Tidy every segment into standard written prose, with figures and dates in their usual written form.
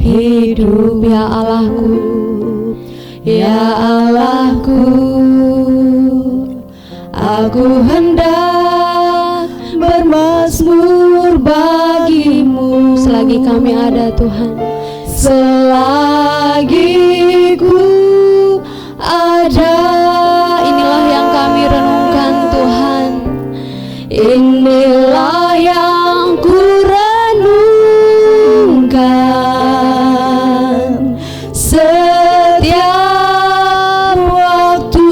hidup. Ya Allahku, ya Allahku, aku hendak bermazmur bagimu selagi kami ada Tuhan, selagi ku ada. Inilah yang kami renungkan Tuhan, inilah yang ku renungkan setiap waktu.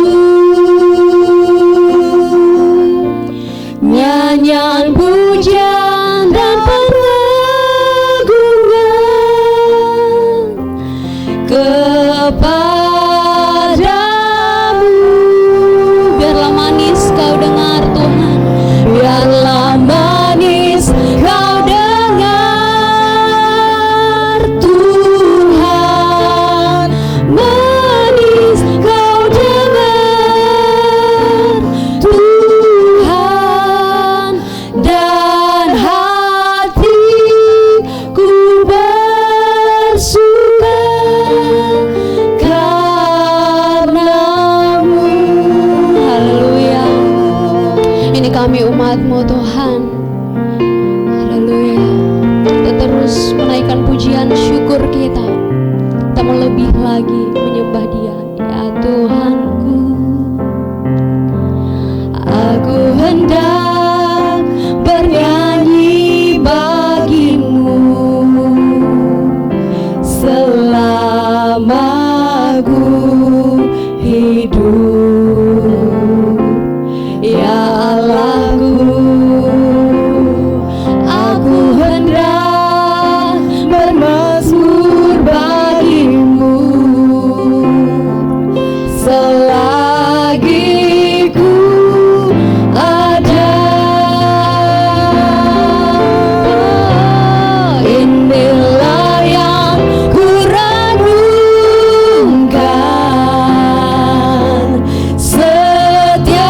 Nyanyian pujian dan pengagungan kepadamu. Biarlah manis kau dengar Tuhan, biarlah manis kau dengar Tuhan, manis kau dengar Tuhan, dan hatiku bersuka karenamu. Haleluya. Ini kami umat-Mu Tuhan. Haleluya. Kita terus menaikkan pujian syukur kita. Kita melebih lagi menyembah Dia. Ya Tuhanku, aku hendak bernyanyi bagimu selama ku hidup. Ya Allahku, aku hendak bermazmur bagimu selagi ku ada. Inilah yang ku renungkan setiap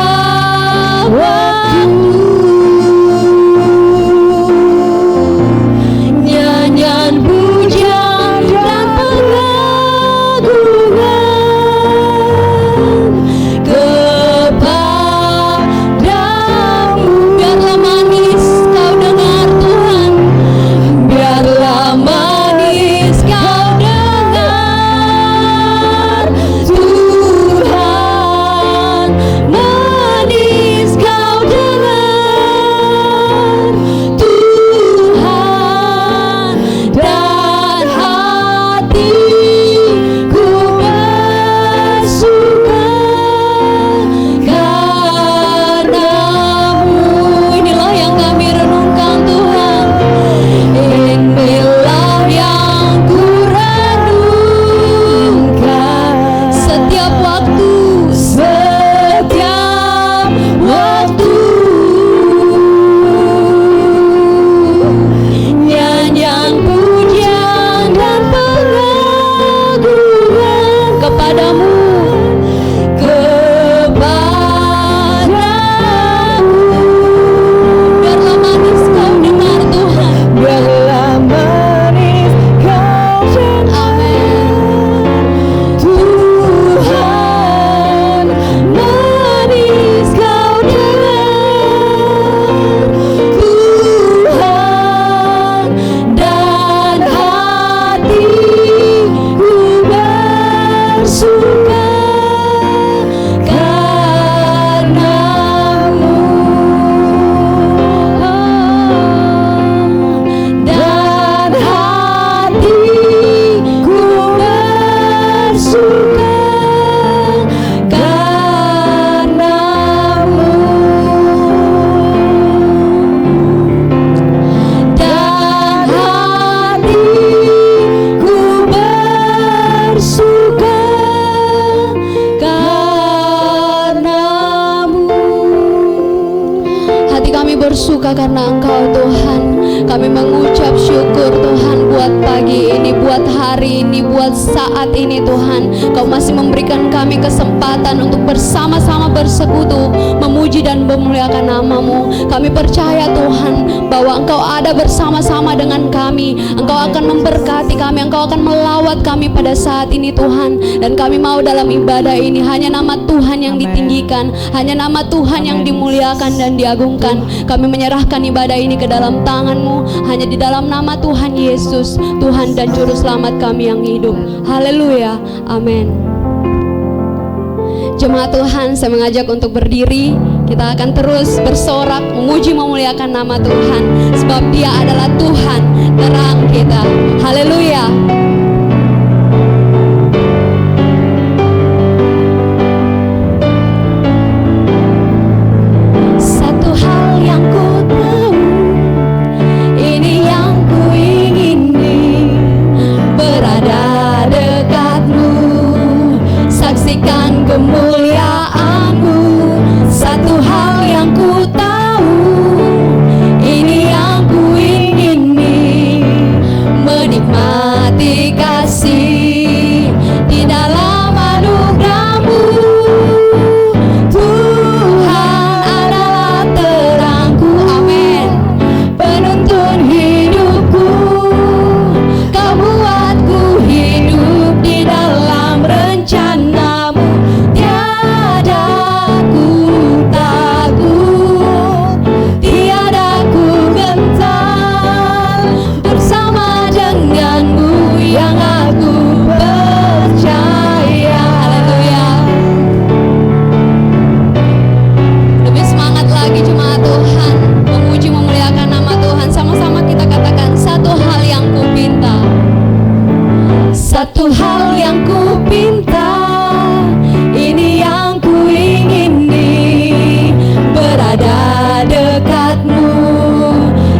waktu. Nyanyian pujian dan pengagungan kepadamu. Biarlah manis kau dengar Tuhan, biarlah manis kau dengar Tuhan, manis kau dengar Tuhan, dan hatiku bersuka karenamu. Inilah yang kami renungkan Tuhan, inilah yang ku renungkan setiap waktu, setiap waktu. Nyanyian pujian dan pengagungan kepadamu, kepadamu. Biarlah manis kau dengar Tuhan, biarlah manis kau dengar. Amin. Tuhan, manis kau dengar Tuhan, dan hatiku bersuka karenamu. Dan hatiku bersuka karenamu. Dan hatiku bersuka karenamu. Hati kami bersuka karena Engkau Tuhan. Kami mengucap syukur Tuhan buat pagi pagi ini, buat hari ini, buat saat ini Tuhan. Kau masih memberikan kami kesempatan untuk bersama-sama bersekutu, memuji dan memuliakan nama-Mu. Kami percaya Tuhan bahwa Engkau ada bersama-sama dengan kami. Engkau akan memberkati kami, Engkau akan melawat kami pada saat ini Tuhan. Dan kami mau dalam ibadah ini hanya nama Tuhan yang ditinggikan, hanya nama Tuhan yang dimuliakan dan diagungkan. Kami menyerahkan ibadah ini ke dalam tangan-Mu, hanya di dalam nama Tuhan Yesus, Tuhan dan Juru Selamat kami yang hidup. Haleluya, amin. Jemaat Tuhan, saya mengajak untuk berdiri. Kita akan terus bersorak, memuji memuliakan nama Tuhan, sebab Dia adalah Tuhan terang kita. Haleluya. Satu hal yang ku tahu, ini yang ku ingini, berada dekat-Mu, saksikan kemuliaan-Mu. Satu hal yang ku tahu, ini yang ku ingini, menikmati kasih di dalam anugerah-Mu. Tuhan adalah terangku, amin, penuntun hidupku. Kau buatku hidup di dalam rencana-Mu. Tiada ku takut, tiada ku gentar, bersama dengan-Mu yang aku percaya. Haleluya. Lebih semangat lagi jemaat Tuhan, memuji memuliakan nama Tuhan. Sama-sama kita katakan, satu hal yang ku pinta, satu hal yang ku pinta, ini yang ku ingini, berada dekat-Mu,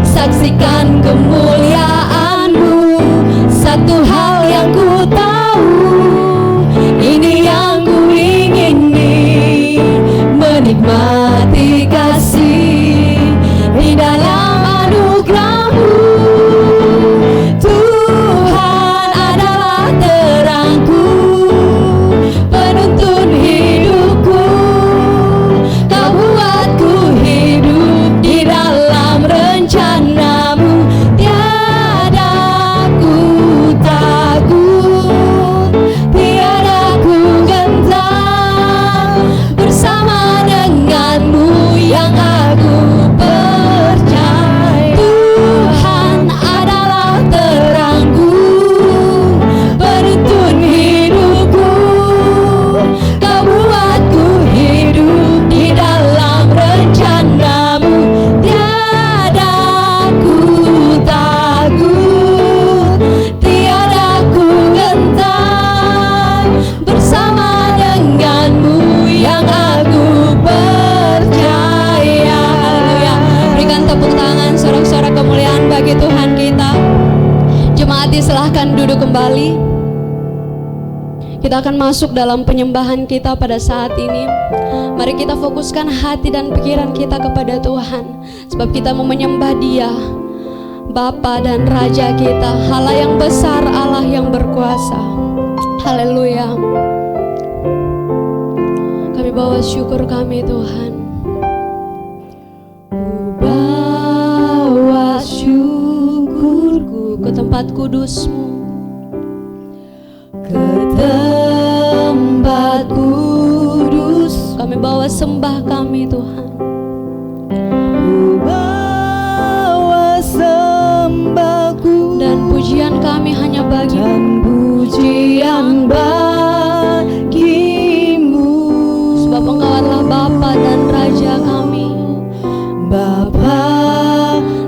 saksikan kemuliaan-Mu. Satu hal yang ku tahu, ini yang ku ingini, menikmati kasih di dalam anugerah-Mu. Tuhan adalah terangku, penuntun hidupku. Kau buatku hidup di dalam rencana-Mu. Tiada ku takut, tiada ku gentar, bersama dengan-Mu yang aku percaya. Tuhan adalah terangku, penuntun hidupku. Kau buatku hidup di dalam rencana-Mu. Tiada ku takut, tiada ku gentar, bersama dengan-Mu yang aku percaya. Haleluya. Berikan tepuk tangan, sorak-sorak kemuliaan bagi Tuhan kita. Jemaat disilahkan duduk kembali. Kita akan masuk dalam penyembahan kita pada saat ini. Mari kita fokuskan hati dan pikiran kita kepada Tuhan, sebab kita mau menyembah Dia, Bapa dan Raja kita, Allah yang besar, Allah yang berkuasa. Haleluya. Kami bawa syukur kami Tuhan. Ku bawa syukurku ke tempat kudus-Mu, ke tempat kudus. Kami bawa sembah kami Tuhan. Ku bawa sembahku, dan pujian kami hanya bagi-Mu. Dan pujian bagi-Mu, sebab Engkau adalah Bapa dan Raja kami. Bapa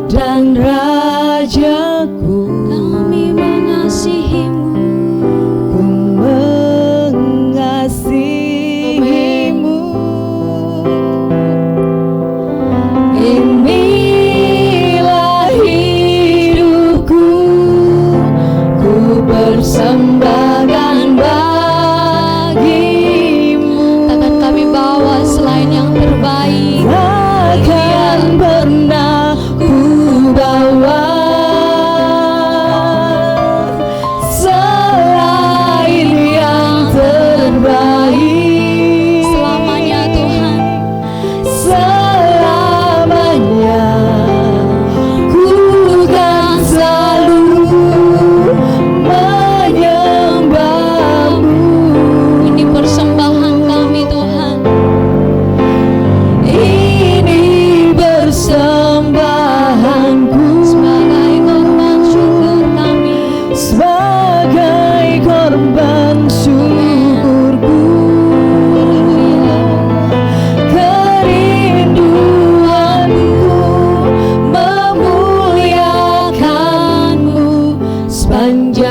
dan Rajaku, kami mengasihi-Mu. Ku mengasihi-Mu. Inilah hidupku, ku persembahkan bagi-Mu. Takkan kami bawa selain yang terbaik. Takkan pernah ku bawa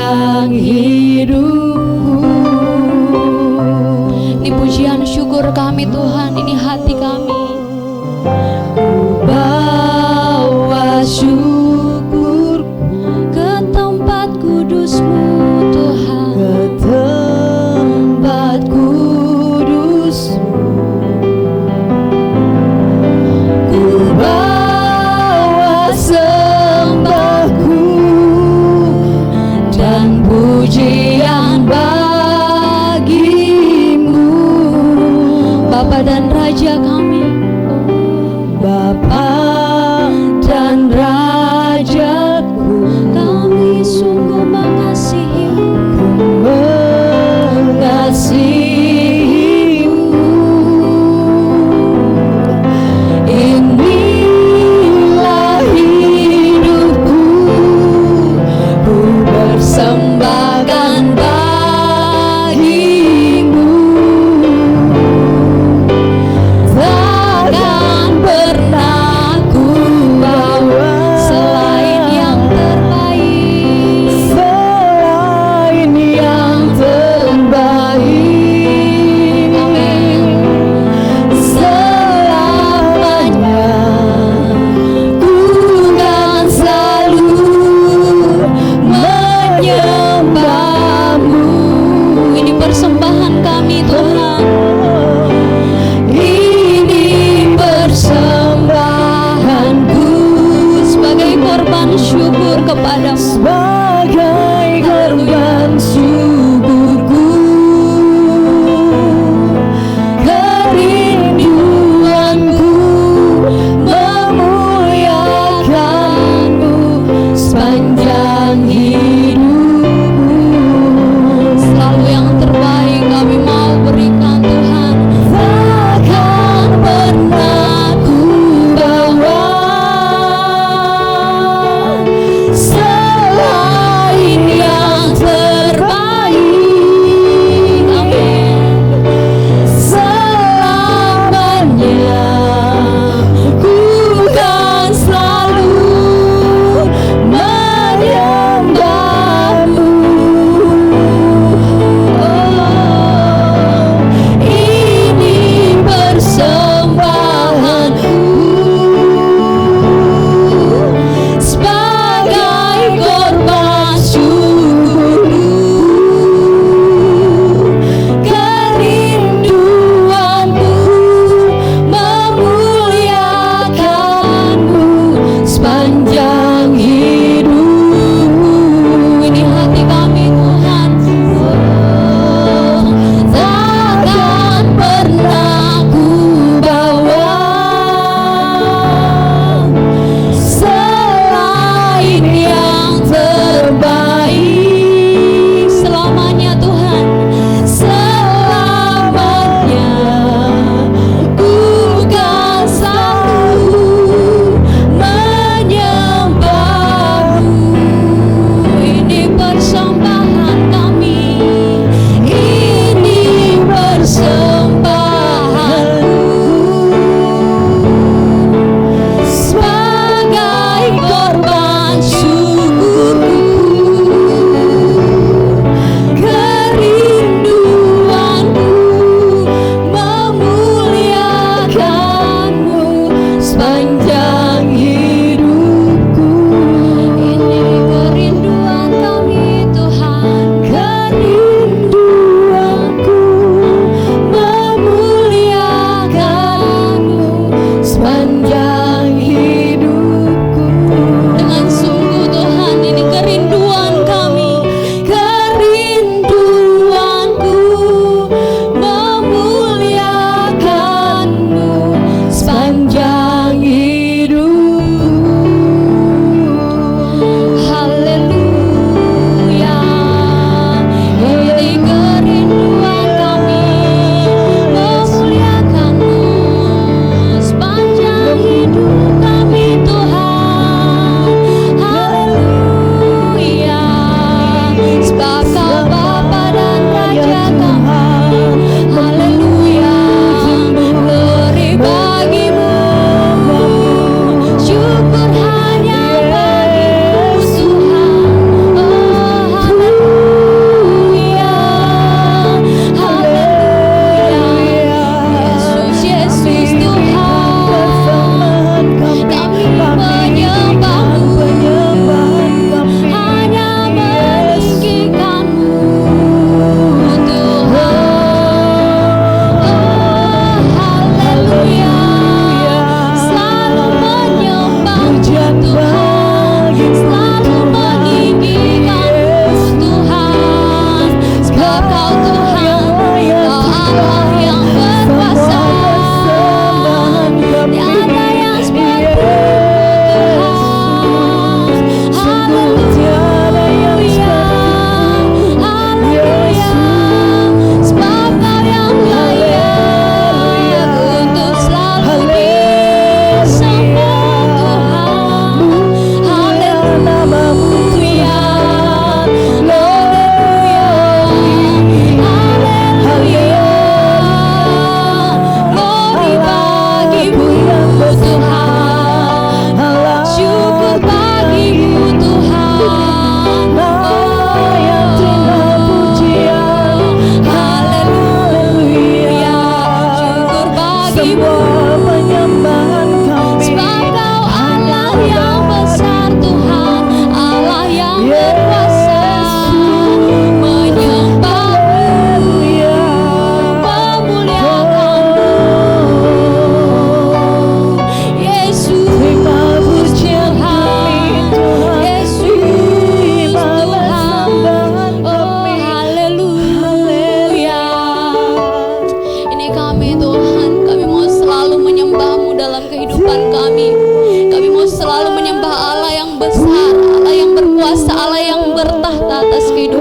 sepanjang hidupku. Ini pujian syukur kami Tuhan, ini hati kami. Bawa syukur Ke tempat kudus-Mu Tuhan, ke tempat kudus. Ku bawa sembahku dan pujian bagimu, Bapa dan Raja kami. Bapa dan Rajaku. Kami sungguh mengasihi-Mu. Mengasihimu. Inilah hidupku, ku persembahkan bagimu.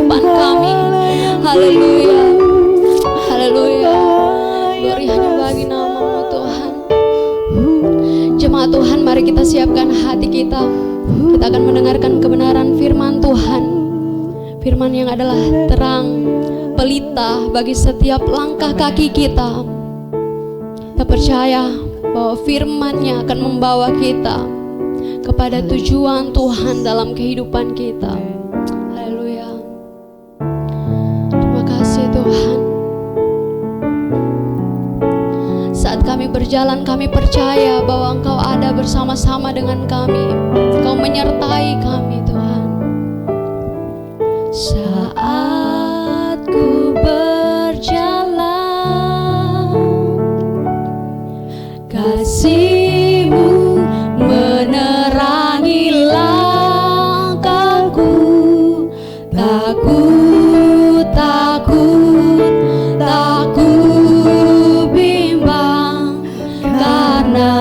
kehidupan kami. Haleluya, haleluya. Glory hanya bagi nama-Mu Tuhan. Jemaat Tuhan, mari kita siapkan hati kita. Kita akan mendengarkan kebenaran firman Tuhan. Firman yang adalah terang, pelita bagi setiap langkah kaki kita. Kita percaya bahwa firman-Nya akan membawa kita kepada tujuan Tuhan dalam kehidupan kita. Haleluya. Terima kasih Tuhan. Saat kami berjalan, kami percaya bahwa Engkau ada bersama-sama dengan kami. Engkau menyertai kami Tuhan. Saat ku berjalan, kasih-Mu menerangi langkahku. Takut, takut, takut bimbang, karena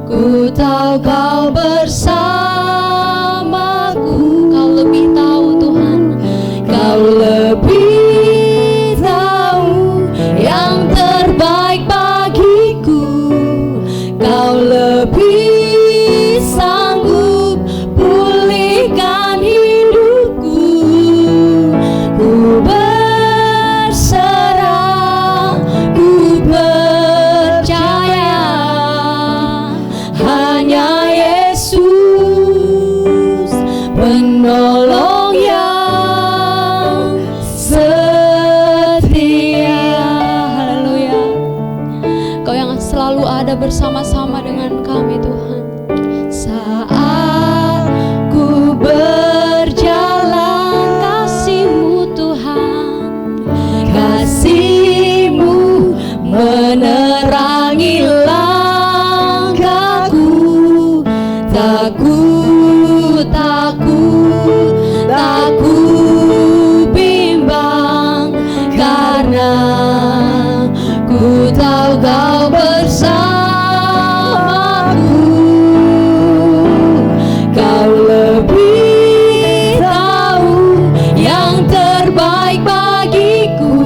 ku tahu Kau bersamaku. Kau lebih tahu Tuhan, Kau lebih tahu yang terbaik bagiku. Kau lebih sanggup pulihkan hidupku. Ku berserah, ku percaya, hanya Yesus penolong yang setia. Haleluya. Kau yang selalu ada bersama-sama dengan kami Tuhan. Saat ku berjalan, kasih-Mu Tuhan, kasih-Mu menerangi langkahku. Takut, takut, takut bimbang, karena ku tahu Kau bersamaku. Kau lebih tahu yang terbaik bagiku.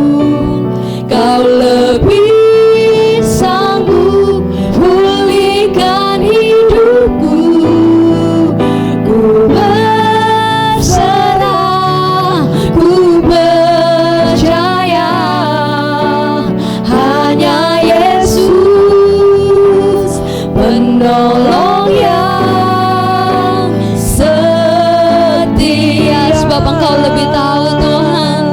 Kau lebih sanggup pulihkan hidupku. Ku berserah, ku percaya, hanya Yesus penolong yang setia. Sebab Engkau lebih tahu Tuhan.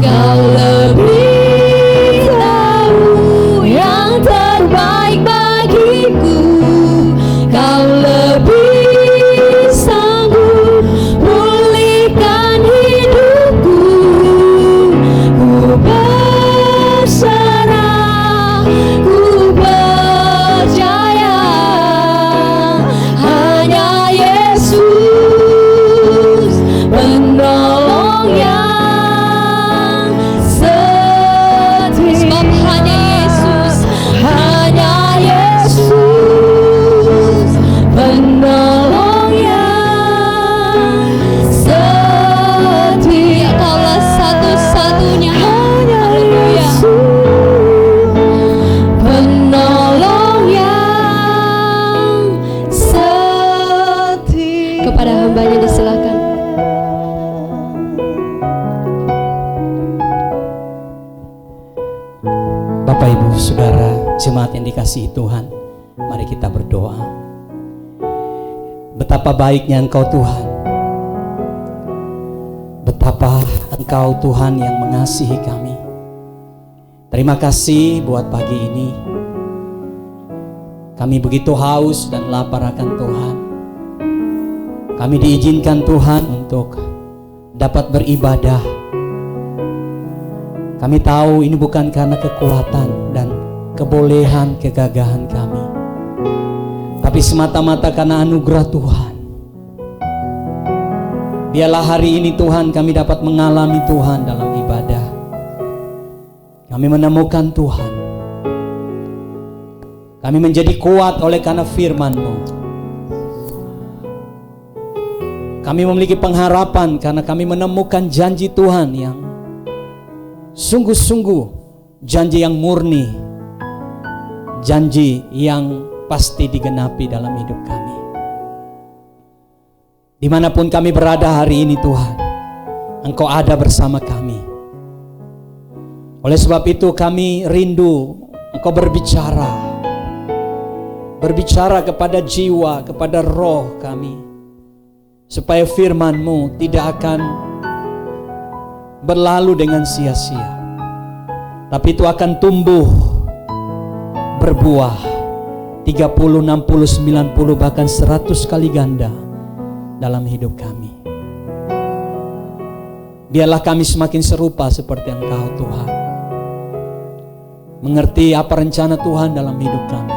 Kau lebih tahu yang terbaik bagiku. Kau lebih sanggup pulihkan hidupku. Ku berserah, ku percaya, hanya Yesus penolong yang setia. Sebab hanya Yesus, hanya Yesus penolong yang setia. Kaulah satu-satunya, haleluya, penolong yang setia. Kepada hamba-Nya disilakan. Bapak Ibu Saudara, jemaat yang dikasihi Tuhan, mari kita berdoa. Betapa baiknya Engkau Tuhan. Betapa Engkau Tuhan yang mengasihi kami. Terima kasih buat pagi ini. Kami begitu haus dan lapar akan Tuhan. Kami diizinkan Tuhan untuk dapat beribadah. Kami tahu ini bukan karena kekuatan dan kebolehan, kegagahan kami, tapi semata-mata karena anugerah Tuhan. Biarlah hari ini Tuhan kami dapat mengalami Tuhan dalam ibadah. Kami menemukan Tuhan. Kami menjadi kuat oleh karena firman-Mu. Kami memiliki pengharapan karena kami menemukan janji Tuhan yang sungguh-sungguh, janji yang murni, janji yang pasti digenapi dalam hidup kami. Dimanapun kami berada hari ini Tuhan, Engkau ada bersama kami. Oleh sebab itu kami rindu Engkau berbicara kepada jiwa, kepada roh kami, supaya firman-Mu tidak akan berlalu dengan sia-sia, tapi itu akan tumbuh, berbuah 30, 60, 90, bahkan 100 kali ganda dalam hidup kami. Biarlah kami semakin serupa seperti Engkau Tuhan, mengerti apa rencana Tuhan dalam hidup kami.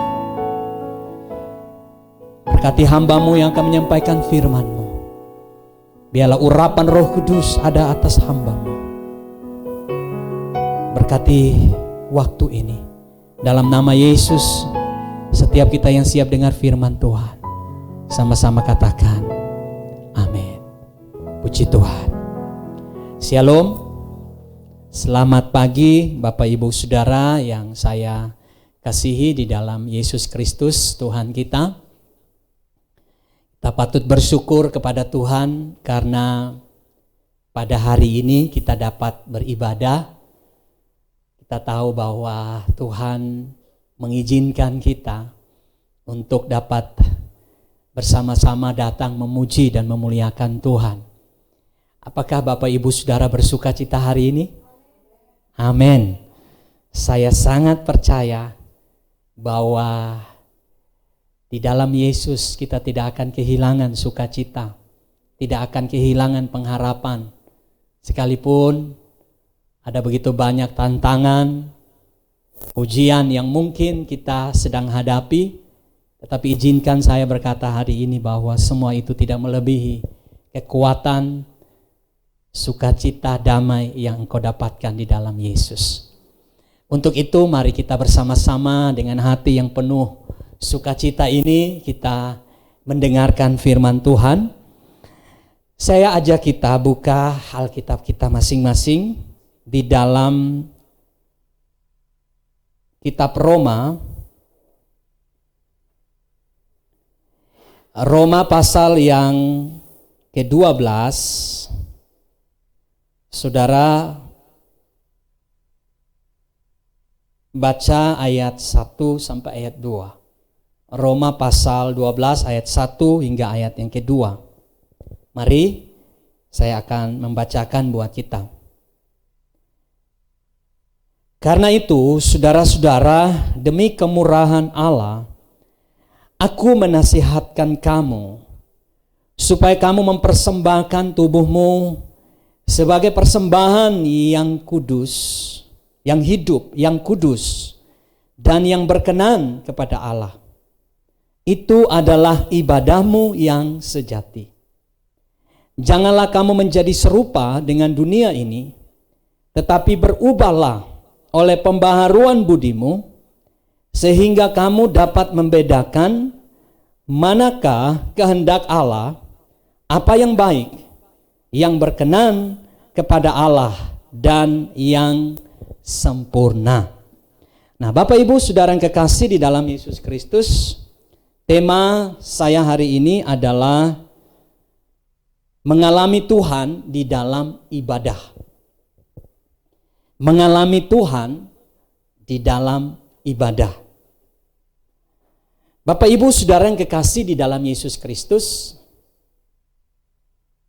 Berkati hamba-Mu yang akan menyampaikan firman-Mu. Biarlah urapan Roh Kudus ada atas hamba-Mu. Berkati waktu ini. Dalam nama Yesus, setiap kita yang siap dengar firman Tuhan, sama-sama katakan, amin. Puji Tuhan. Shalom. Selamat pagi Bapak Ibu Saudara yang saya kasihi di dalam Yesus Kristus Tuhan kita. Kita patut bersyukur kepada Tuhan karena pada hari ini kita dapat beribadah. Kita tahu bahwa Tuhan mengizinkan kita untuk dapat bersama-sama datang memuji dan memuliakan Tuhan. Apakah Bapak Ibu Saudara bersuka cita hari ini? Amin. Saya sangat percaya bahwa di dalam Yesus kita tidak akan kehilangan sukacita, tidak akan kehilangan pengharapan. Sekalipun ada begitu banyak tantangan, ujian yang mungkin kita sedang hadapi, tetapi izinkan saya berkata hari ini bahwa semua itu tidak melebihi kekuatan, sukacita, damai yang engkau dapatkan di dalam Yesus. Untuk itu mari kita bersama-sama dengan hati yang penuh sukacita ini kita mendengarkan firman Tuhan. Saya ajak kita buka Alkitab kita masing-masing di dalam kitab Roma. Roma pasal yang ke-12. Saudara baca ayat 1 sampai ayat 2. Roma pasal 12 ayat 1 hingga ayat yang kedua. Mari saya akan membacakan buat kita. Karena itu, saudara-saudara, demi kemurahan Allah, aku menasihatkan kamu supaya kamu mempersembahkan tubuhmu sebagai persembahan yang kudus, yang hidup, yang kudus, dan yang berkenan kepada Allah. Itu adalah ibadahmu yang sejati. Janganlah kamu menjadi serupa dengan dunia ini, tetapi berubahlah oleh pembaharuan budimu, sehingga kamu dapat membedakan manakah kehendak Allah, apa yang baik, yang berkenan kepada Allah, dan yang sempurna. Nah, Bapak Ibu Saudara yang kekasih di dalam Yesus Kristus, tema saya hari ini adalah mengalami Tuhan di dalam ibadah. Mengalami Tuhan di dalam ibadah. Bapak Ibu Saudara yang kekasih di dalam Yesus Kristus,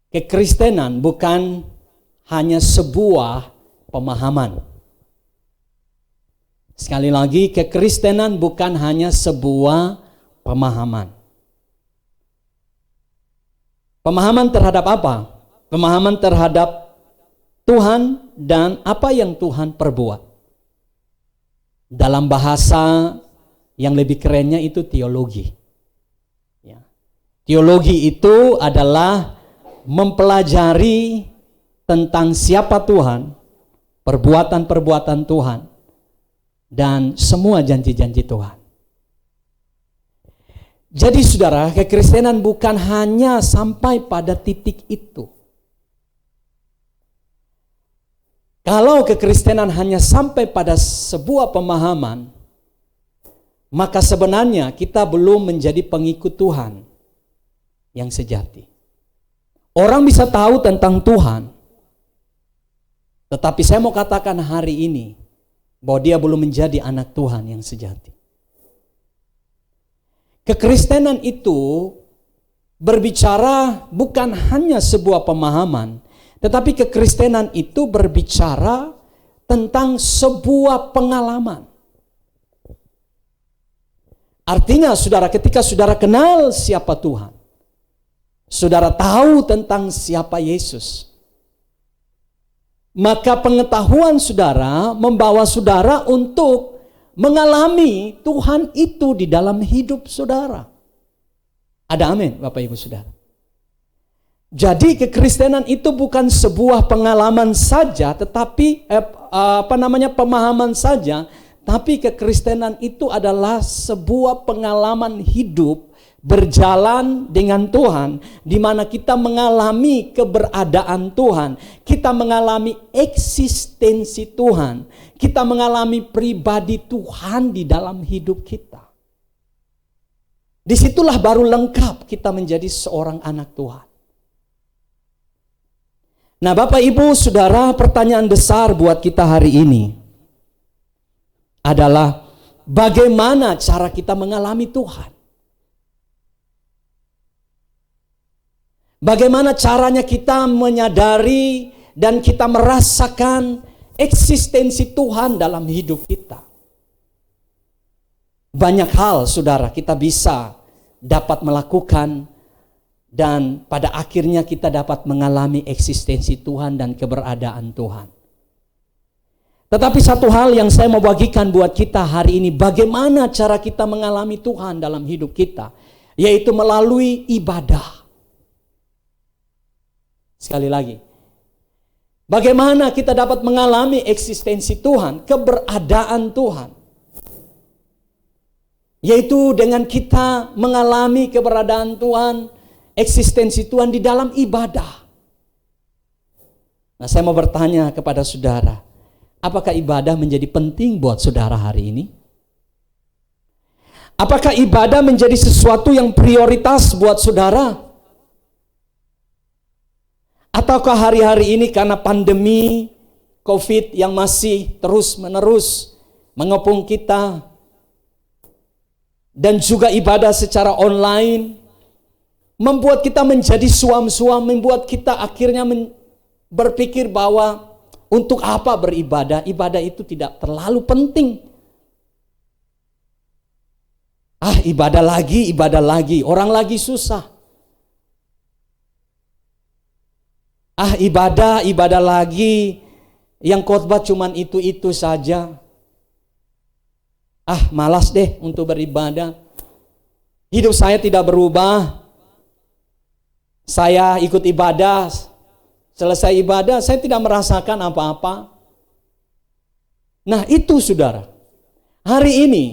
kekristenan bukan hanya sebuah pemahaman. Sekali lagi, kekristenan bukan hanya sebuah pemahaman. Pemahaman terhadap apa? Pemahaman terhadap Tuhan dan apa yang Tuhan perbuat. Dalam bahasa yang lebih kerennya itu teologi. Ya. Teologi itu adalah mempelajari tentang siapa Tuhan, perbuatan-perbuatan Tuhan, dan semua janji-janji Tuhan. Jadi saudara, kekristenan bukan hanya sampai pada titik itu. Kalau kekristenan hanya sampai pada sebuah pemahaman, maka sebenarnya kita belum menjadi pengikut Tuhan yang sejati. Orang bisa tahu tentang Tuhan, tetapi saya mau katakan hari ini bahwa dia belum menjadi anak Tuhan yang sejati. Kekristenan itu berbicara bukan hanya sebuah pemahaman, tetapi kekristenan itu berbicara tentang sebuah pengalaman. Artinya saudara, ketika saudara kenal siapa Tuhan, saudara tahu tentang siapa Yesus, maka pengetahuan saudara membawa saudara untuk mengalami Tuhan itu di dalam hidup saudara. Ada amin Bapak Ibu Saudara. Jadi kekristenan itu bukan sebuah pengalaman saja, tetapi pemahaman saja, tapi kekristenan itu adalah sebuah pengalaman hidup berjalan dengan Tuhan, di mana kita mengalami keberadaan Tuhan, kita mengalami eksistensi Tuhan, kita mengalami pribadi Tuhan di dalam hidup kita. Disitulah baru lengkap kita menjadi seorang anak Tuhan. Nah Bapak Ibu Saudara, pertanyaan besar buat kita hari ini adalah bagaimana cara kita mengalami Tuhan? Bagaimana caranya kita menyadari dan kita merasakan eksistensi Tuhan dalam hidup kita? Banyak hal saudara kita bisa dapat melakukan, dan pada akhirnya kita dapat mengalami eksistensi Tuhan dan keberadaan Tuhan. Tetapi satu hal yang saya mau bagikan buat kita hari ini, bagaimana cara kita mengalami Tuhan dalam hidup kita, yaitu melalui ibadah. Sekali lagi, bagaimana kita dapat mengalami eksistensi Tuhan, keberadaan Tuhan, yaitu dengan kita mengalami keberadaan Tuhan, eksistensi Tuhan di dalam ibadah. Nah, saya mau bertanya kepada saudara, apakah ibadah menjadi penting buat saudara hari ini? Apakah ibadah menjadi sesuatu yang prioritas buat saudara? Ataukah hari-hari ini karena pandemi COVID yang masih terus-menerus mengepung kita, dan juga ibadah secara online, membuat kita menjadi suam-suam, membuat kita akhirnya berpikir bahwa untuk apa beribadah? Ibadah itu tidak terlalu penting. Ibadah lagi, orang lagi susah. Ibadah lagi, yang khotbah cuman itu-itu saja. Malas deh untuk beribadah. Hidup saya tidak berubah. Saya ikut ibadah, selesai ibadah saya tidak merasakan apa-apa. Nah itu saudara, hari ini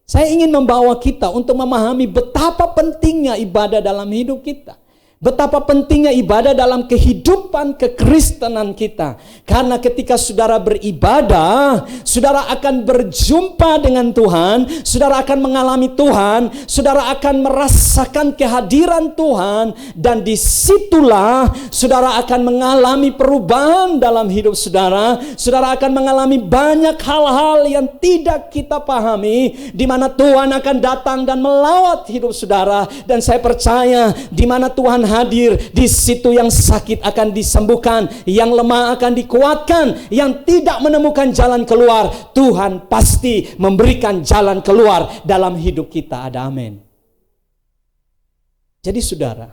saya ingin membawa kita untuk memahami betapa pentingnya ibadah dalam hidup kita. Betapa pentingnya ibadah dalam kehidupan kekristenan kita. Karena ketika saudara beribadah, saudara akan berjumpa dengan Tuhan, saudara akan mengalami Tuhan, saudara akan merasakan kehadiran Tuhan, dan disitulah saudara akan mengalami perubahan dalam hidup saudara. Saudara akan mengalami banyak hal-hal yang tidak kita pahami, di mana Tuhan akan datang dan melawat hidup saudara. Dan saya percaya di mana Tuhan hadir, di situ yang sakit akan disembuhkan, yang lemah akan dikuatkan, yang tidak menemukan jalan keluar, Tuhan pasti memberikan jalan keluar dalam hidup kita. Ada amin. Jadi saudara,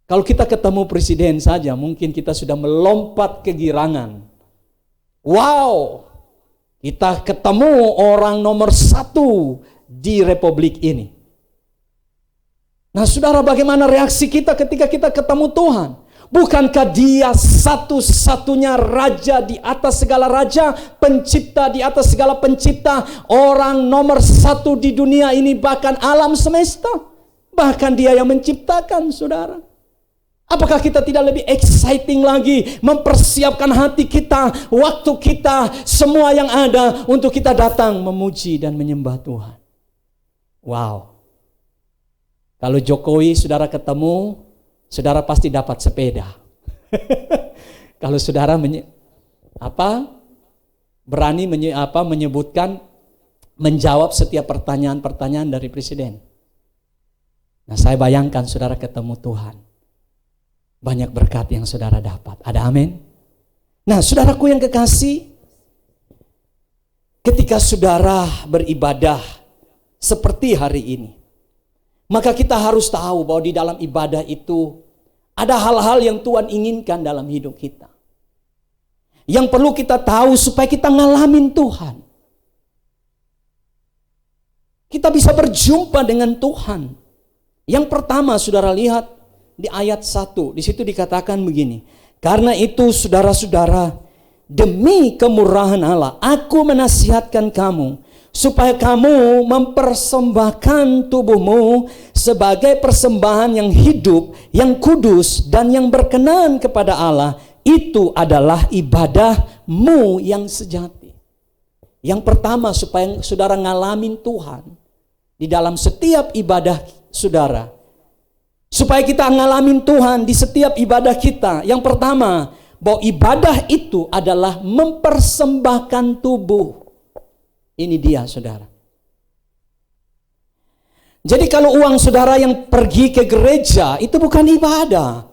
kalau kita ketemu presiden saja, mungkin kita sudah melompat kegirangan. Wow, kita ketemu orang nomor 1 di republik ini. Nah saudara, bagaimana reaksi kita ketika kita ketemu Tuhan? Bukankah Dia satu-satunya raja di atas segala raja, pencipta di atas segala pencipta, orang nomor satu di dunia ini, bahkan alam semesta. Bahkan Dia yang menciptakan, saudara. Apakah kita tidak lebih exciting lagi mempersiapkan hati kita, waktu kita, semua yang ada untuk kita datang memuji dan menyembah Tuhan? Wow. Kalau Jokowi saudara ketemu, saudara pasti dapat sepeda. Kalau saudara berani menyebutkan, menjawab setiap pertanyaan-pertanyaan dari presiden. Nah, saya bayangkan saudara ketemu Tuhan. Banyak berkat yang saudara dapat. Ada amin? Nah, saudaraku yang kekasih, ketika saudara beribadah seperti hari ini, maka kita harus tahu bahwa di dalam ibadah itu ada hal-hal yang Tuhan inginkan dalam hidup kita. Yang perlu kita tahu supaya kita ngalamin Tuhan. Kita bisa berjumpa dengan Tuhan. Yang pertama saudara lihat di ayat 1. Di situ dikatakan begini. Karena itu saudara-saudara, demi kemurahan Allah, aku menasihatkan kamu supaya kamu mempersembahkan tubuhmu sebagai persembahan yang hidup, yang kudus, dan yang berkenan kepada Allah. Itu adalah ibadahmu yang sejati. Yang pertama supaya saudara ngalamin Tuhan di dalam setiap ibadah saudara. Supaya kita ngalamin Tuhan di setiap ibadah kita. Yang pertama, bahwa ibadah itu adalah mempersembahkan tubuh. Ini dia saudara. Jadi kalau uang saudara yang pergi ke gereja itu bukan ibadah.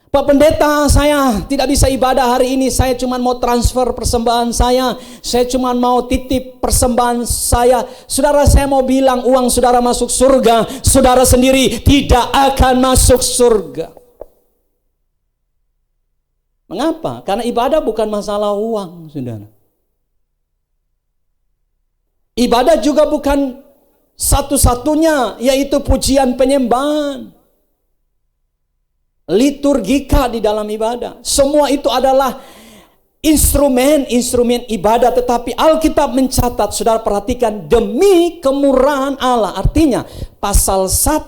Pak Pendeta, saya tidak bisa ibadah hari ini. Saya cuma mau transfer persembahan saya. Saya cuma mau titip persembahan saya. Saudara, saya mau bilang uang saudara masuk surga, saudara sendiri tidak akan masuk surga. Mengapa? Karena ibadah bukan masalah uang, saudara. Ibadah juga bukan satu-satunya, yaitu pujian penyembahan. Liturgika di dalam ibadah. Semua itu adalah instrumen ibadah. Tetapi Alkitab mencatat, saudara perhatikan, demi kemurahan Allah. Artinya pasal 1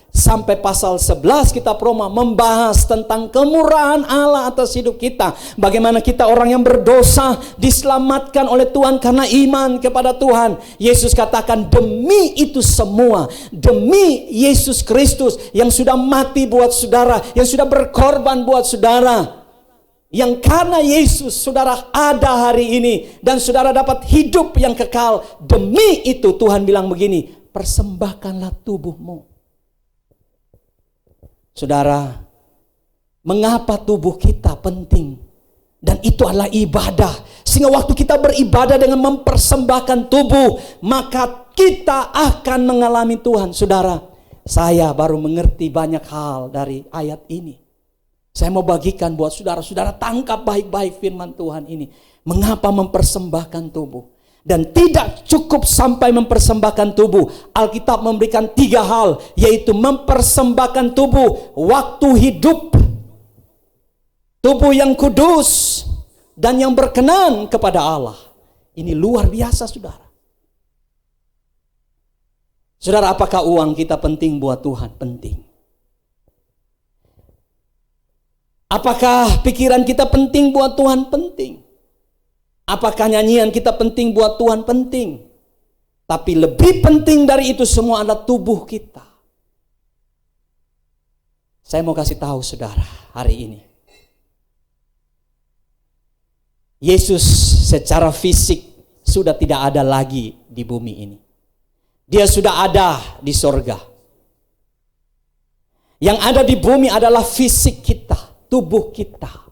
sampai pasal 11 kitab Roma membahas tentang kemurahan Allah atas hidup kita. Bagaimana kita orang yang berdosa diselamatkan oleh Tuhan karena iman kepada Tuhan. Yesus katakan demi itu semua, demi Yesus Kristus yang sudah mati buat saudara, yang sudah berkorban buat saudara, yang karena Yesus saudara ada hari ini dan saudara dapat hidup yang kekal. Demi itu Tuhan bilang begini, persembahkanlah tubuhmu. Saudara, mengapa tubuh kita penting? Dan itu adalah ibadah. Sehingga waktu kita beribadah dengan mempersembahkan tubuh, maka kita akan mengalami Tuhan. Saudara, saya baru mengerti banyak hal dari ayat ini. Saya mau bagikan buat saudara. Saudara tangkap baik-baik firman Tuhan ini. Mengapa mempersembahkan tubuh? Dan tidak cukup sampai mempersembahkan tubuh. Alkitab memberikan 3 hal, yaitu mempersembahkan tubuh, waktu hidup, tubuh yang kudus, dan yang berkenan kepada Allah. Ini luar biasa saudara. Saudara, apakah uang kita penting buat Tuhan? Penting. Apakah pikiran kita penting buat Tuhan? Penting. Apakah nyanyian kita penting buat Tuhan? Penting. Tapi lebih penting dari itu semua adalah tubuh kita. Saya mau kasih tahu saudara hari ini. Yesus secara fisik sudah tidak ada lagi di bumi ini. Dia sudah ada di sorga. Yang ada di bumi adalah fisik kita, tubuh kita.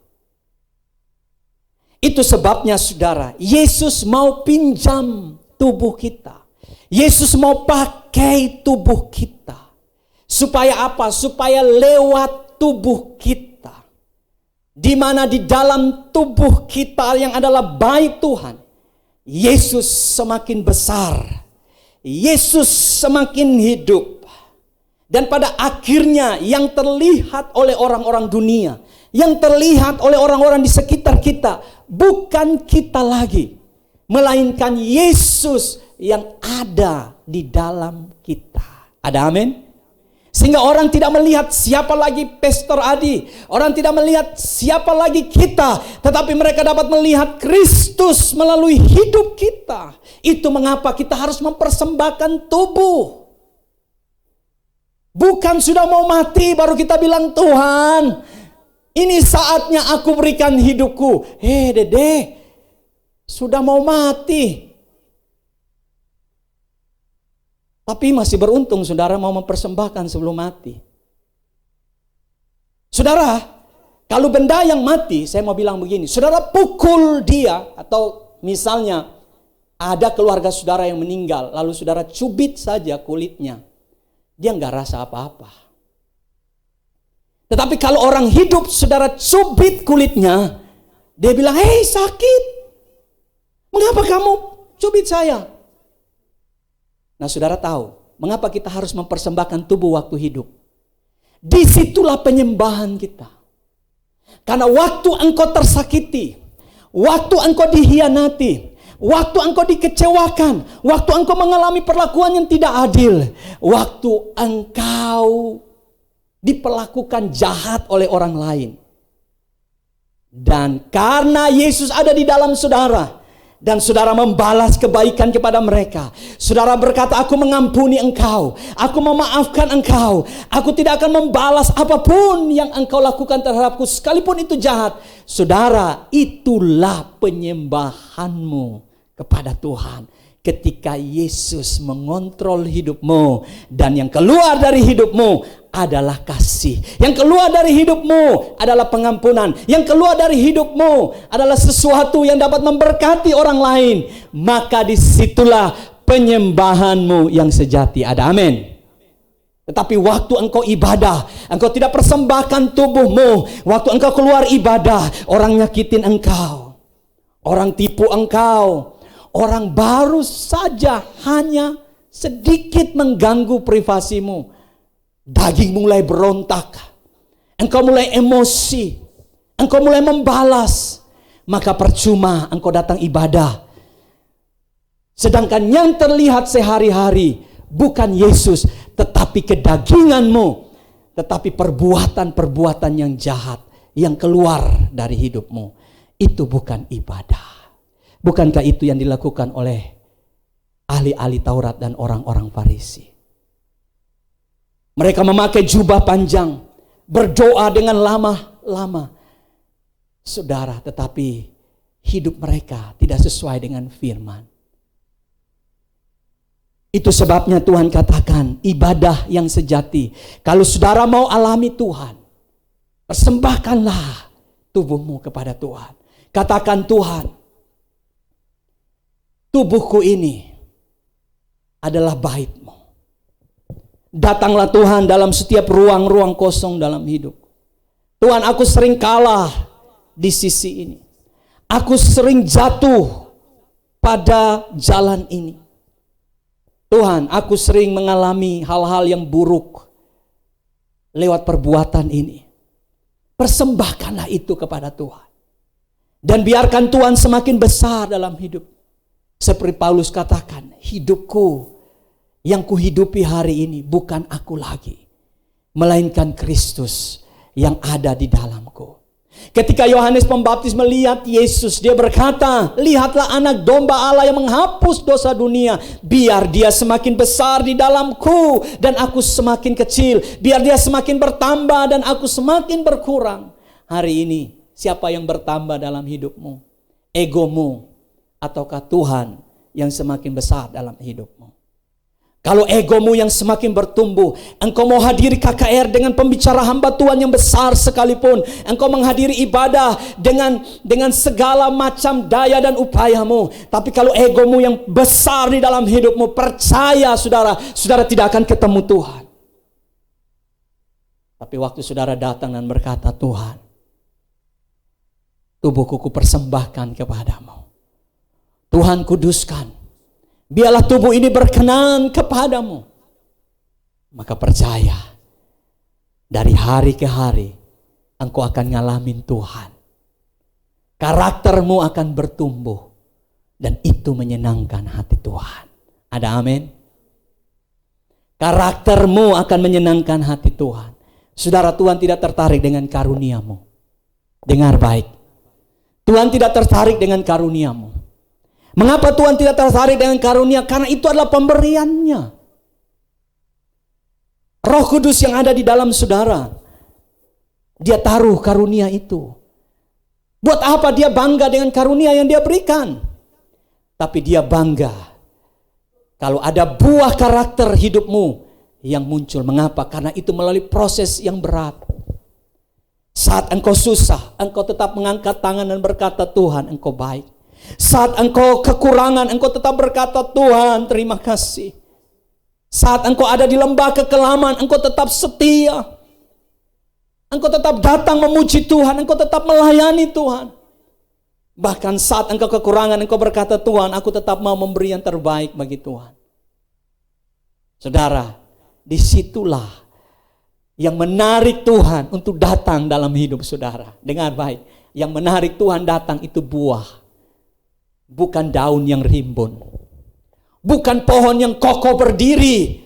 Itu sebabnya saudara, Yesus mau pinjam tubuh kita. Yesus mau pakai tubuh kita. Supaya apa? Supaya lewat tubuh kita. Di mana di dalam tubuh kita yang adalah baik Tuhan, Yesus semakin besar. Yesus semakin hidup. Dan pada akhirnya yang terlihat oleh orang-orang dunia, yang terlihat oleh orang-orang di sekitar kita, bukan kita lagi, melainkan Yesus yang ada di dalam kita. Ada amin? Sehingga orang tidak melihat siapa lagi Pastor Adi, orang tidak melihat siapa lagi kita, tetapi mereka dapat melihat Kristus melalui hidup kita. Itu mengapa kita harus mempersembahkan tubuh. Bukan sudah mau mati baru kita bilang, Tuhan, ini saatnya aku berikan hidupku. Dede, sudah mau mati. Tapi masih beruntung saudara mau mempersembahkan sebelum mati. Saudara, kalau benda yang mati, saya mau bilang begini, saudara pukul dia, atau misalnya ada keluarga saudara yang meninggal, lalu saudara cubit saja kulitnya, dia nggak rasa apa-apa. Tetapi kalau orang hidup, saudara cubit kulitnya, dia bilang, hei sakit, mengapa kamu cubit saya? Nah saudara tahu, mengapa kita harus mempersembahkan tubuh waktu hidup? Disitulah penyembahan kita. Karena waktu engkau tersakiti, waktu engkau dihianati, waktu engkau dikecewakan, waktu engkau mengalami perlakuan yang tidak adil, waktu engkau diperlakukan jahat oleh orang lain. Dan karena Yesus ada di dalam saudara, dan saudara membalas kebaikan kepada mereka, saudara berkata, aku mengampuni engkau, aku memaafkan engkau, aku tidak akan membalas apapun yang engkau lakukan terhadapku sekalipun itu jahat. Saudara, itulah penyembahanmu kepada Tuhan. Ketika Yesus mengontrol hidupmu, dan yang keluar dari hidupmu adalah kasih, yang keluar dari hidupmu adalah pengampunan, yang keluar dari hidupmu adalah sesuatu yang dapat memberkati orang lain, maka disitulah penyembahanmu yang sejati. Ada amin? Tetapi waktu engkau ibadah, engkau tidak persembahkan tubuhmu. Waktu engkau keluar ibadah, orang nyakitin engkau, orang tipu engkau, orang baru saja hanya sedikit mengganggu privasimu, daging mulai berontak, engkau mulai emosi, engkau mulai membalas, maka percuma engkau datang ibadah. Sedangkan yang terlihat sehari-hari bukan Yesus, tetapi kedaginganmu, tetapi perbuatan-perbuatan yang jahat yang keluar dari hidupmu. Itu bukan ibadah. Bukankah itu yang dilakukan oleh ahli-ahli Taurat dan orang-orang Farisi? Mereka memakai jubah panjang, berdoa dengan lama-lama. Saudara, tetapi hidup mereka tidak sesuai dengan firman. Itu sebabnya Tuhan katakan ibadah yang sejati. Kalau saudara mau alami Tuhan, persembahkanlah tubuhmu kepada Tuhan. Katakan, Tuhan, tubuhku ini adalah bait-Mu. Datanglah Tuhan dalam setiap ruang-ruang kosong dalam hidup. Tuhan, aku sering kalah di sisi ini. Aku sering jatuh pada jalan ini. Tuhan, aku sering mengalami hal-hal yang buruk lewat perbuatan ini. Persembahkanlah itu kepada Tuhan. Dan biarkan Tuhan semakin besar dalam hidup. Seperti Paulus katakan, hidupku yang kuhidupi hari ini bukan aku lagi, melainkan Kristus yang ada di dalamku. Ketika Yohanes Pembaptis melihat Yesus, dia berkata, lihatlah anak domba Allah yang menghapus dosa dunia. Biar dia semakin besar di dalamku dan aku semakin kecil. Biar dia semakin bertambah dan aku semakin berkurang. Hari ini siapa yang bertambah dalam hidupmu? Egomu ataukah Tuhan yang semakin besar dalam hidupmu? Kalau egomu yang semakin bertumbuh, engkau mau hadiri KKR dengan pembicara hamba Tuhan yang besar sekalipun, engkau menghadiri ibadah dengan segala macam daya dan upayamu, tapi kalau egomu yang besar di dalam hidupmu, percaya saudara tidak akan ketemu Tuhan. Tapi waktu saudara datang dan berkata, Tuhan, tubuhku kupersembahkan kepadamu, Tuhan kuduskan, biarlah tubuh ini berkenan kepadamu. maka percaya, dari hari ke hari engkau akan ngalamin Tuhan. Karaktermu akan bertumbuh dan itu menyenangkan hati Tuhan. Ada amin? Karaktermu akan menyenangkan hati Tuhan. Saudara, Tuhan tidak tertarik dengan karuniamu. Dengar baik. Tuhan tidak tertarik dengan karuniamu. Mengapa Tuhan tidak tertarik dengan karunia? Karena itu adalah pemberiannya. Roh Kudus yang ada di dalam saudara, dia taruh karunia itu. Buat apa dia bangga dengan karunia yang dia berikan? Tapi dia bangga kalau ada buah karakter hidupmu yang muncul. Mengapa? Karena itu melalui proses yang berat. Saat engkau susah, engkau tetap mengangkat tangan dan berkata, Tuhan, engkau baik. Saat engkau kekurangan, engkau tetap berkata, Tuhan, terima kasih. Saat engkau ada di lembah kekelaman, engkau tetap setia. Engkau tetap datang memuji Tuhan, engkau tetap melayani Tuhan. Bahkan saat engkau kekurangan, engkau berkata, Tuhan, aku tetap mau memberi yang terbaik bagi Tuhan. Saudara, disitulah yang menarik Tuhan untuk datang dalam hidup saudara. Dengar baik, yang menarik Tuhan datang itu buah. Bukan daun yang rimbun. Bukan pohon yang kokoh berdiri,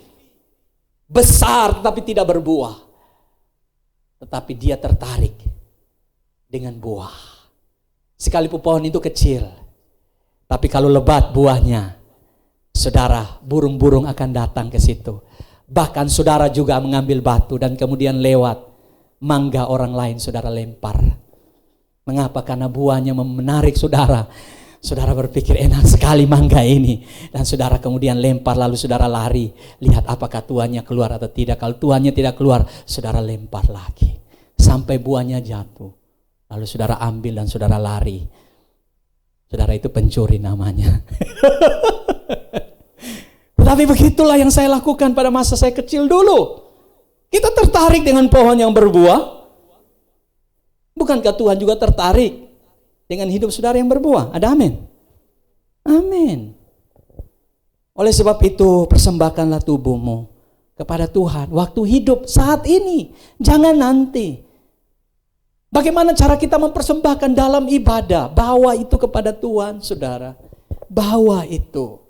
besar tetapi tidak berbuah. Tetapi dia tertarik dengan buah. Sekalipun pohon itu kecil, tapi kalau lebat buahnya, saudara, burung-burung akan datang ke situ. Bahkan saudara juga mengambil batu dan kemudian lewat mangga orang lain saudara lempar. Mengapa? Karena buahnya menarik saudara. Saudara berpikir enak sekali mangga ini. Dan saudara kemudian lempar lalu saudara lari. Lihat apakah tuannya keluar atau tidak. Kalau tuannya tidak keluar, saudara lempar lagi. Sampai buahnya jatuh. Lalu saudara ambil dan saudara lari. Saudara itu pencuri namanya. Tetapi begitulah yang saya lakukan pada masa saya kecil dulu. Kita tertarik dengan pohon yang berbuah. Bukankah Tuhan juga tertarik dengan hidup saudara yang berbuah? Ada amin? Amin. Oleh sebab itu persembahkanlah tubuhmu kepada Tuhan. Waktu hidup saat ini. Jangan nanti. Bagaimana cara kita mempersembahkan dalam ibadah? Bawa itu kepada Tuhan, saudara. Bawa itu.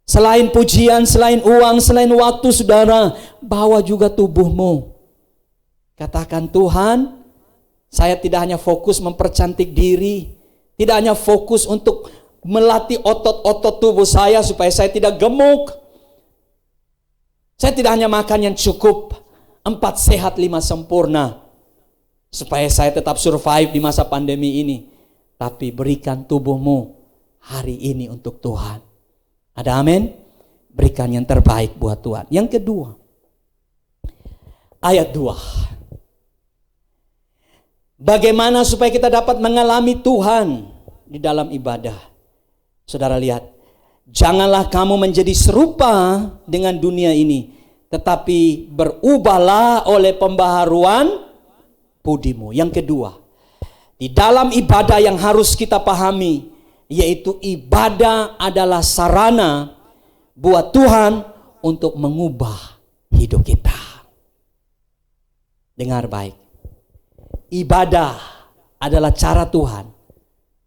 Selain pujian, selain uang, selain waktu, saudara, bawa juga tubuhmu. Katakan, Tuhan, saya tidak hanya fokus mempercantik diri, tidak hanya fokus untuk melatih otot-otot tubuh saya supaya saya tidak gemuk. Saya tidak hanya makan yang cukup, 4 sehat 5 sempurna. Supaya saya tetap survive di masa pandemi ini. Tapi berikan tubuhmu hari ini untuk Tuhan. Ada amin? Berikan yang terbaik buat Tuhan. Yang kedua, ayat 2. Bagaimana supaya kita dapat mengalami Tuhan di dalam ibadah? Saudara lihat, janganlah kamu menjadi serupa dengan dunia ini, tetapi berubahlah oleh pembaharuan budimu. Yang kedua, di dalam ibadah yang harus kita pahami, yaitu ibadah adalah sarana buat Tuhan untuk mengubah hidup kita. Dengar baik. Ibadah adalah cara Tuhan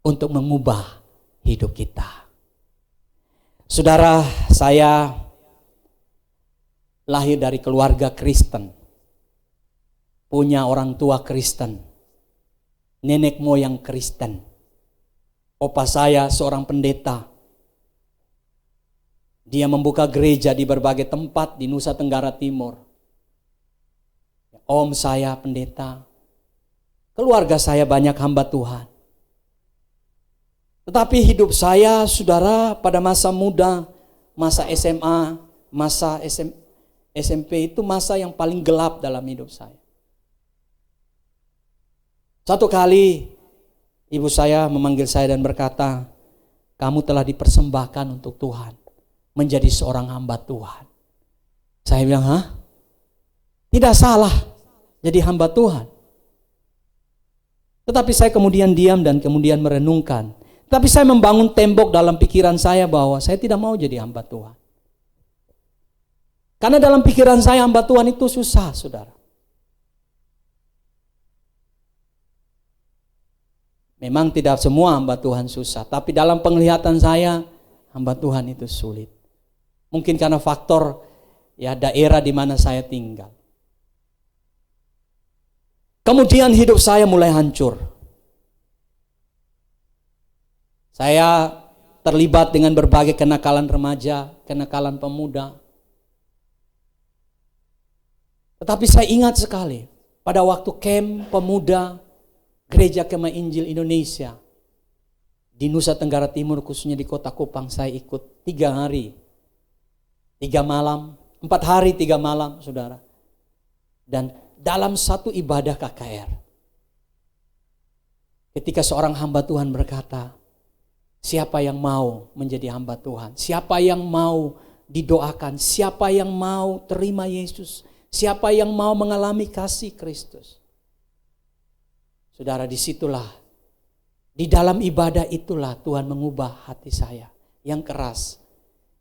untuk mengubah hidup kita. Saudara, saya lahir dari keluarga Kristen. Punya orang tua Kristen. Nenek moyang Kristen. Opa saya seorang pendeta. Dia membuka gereja di berbagai tempat di Nusa Tenggara Timur. Om saya pendeta. Keluarga saya banyak hamba Tuhan. Tetapi hidup saya, saudara, pada masa muda, masa SMA, masa SMP itu masa yang paling gelap dalam hidup saya. Satu kali ibu saya memanggil saya dan berkata, kamu telah dipersembahkan untuk Tuhan, menjadi seorang hamba Tuhan. Saya bilang, hah? Tidak salah jadi hamba Tuhan. Tetapi saya kemudian diam dan kemudian merenungkan. Tapi saya membangun tembok dalam pikiran saya bahwa saya tidak mau jadi hamba Tuhan. Karena dalam pikiran saya hamba Tuhan itu susah, saudara. Memang tidak semua hamba Tuhan susah, tapi dalam penglihatan saya hamba Tuhan itu sulit. Mungkin karena faktor ya daerah di mana saya tinggal. Kemudian hidup saya mulai hancur. Saya terlibat dengan berbagai kenakalan remaja, kenakalan pemuda. Tetapi saya ingat sekali pada waktu camp pemuda Gereja Kemah Injil Indonesia di Nusa Tenggara Timur, khususnya di Kota Kupang, saya ikut 3 hari 3 malam, 4 hari 3 malam, saudara. Dan dalam satu ibadah KKR, ketika seorang hamba Tuhan berkata, siapa yang mau menjadi hamba Tuhan? Siapa yang mau didoakan? Siapa yang mau terima Yesus? Siapa yang mau mengalami kasih Kristus? Saudara, disitulah, di dalam ibadah itulah Tuhan mengubah hati saya yang keras.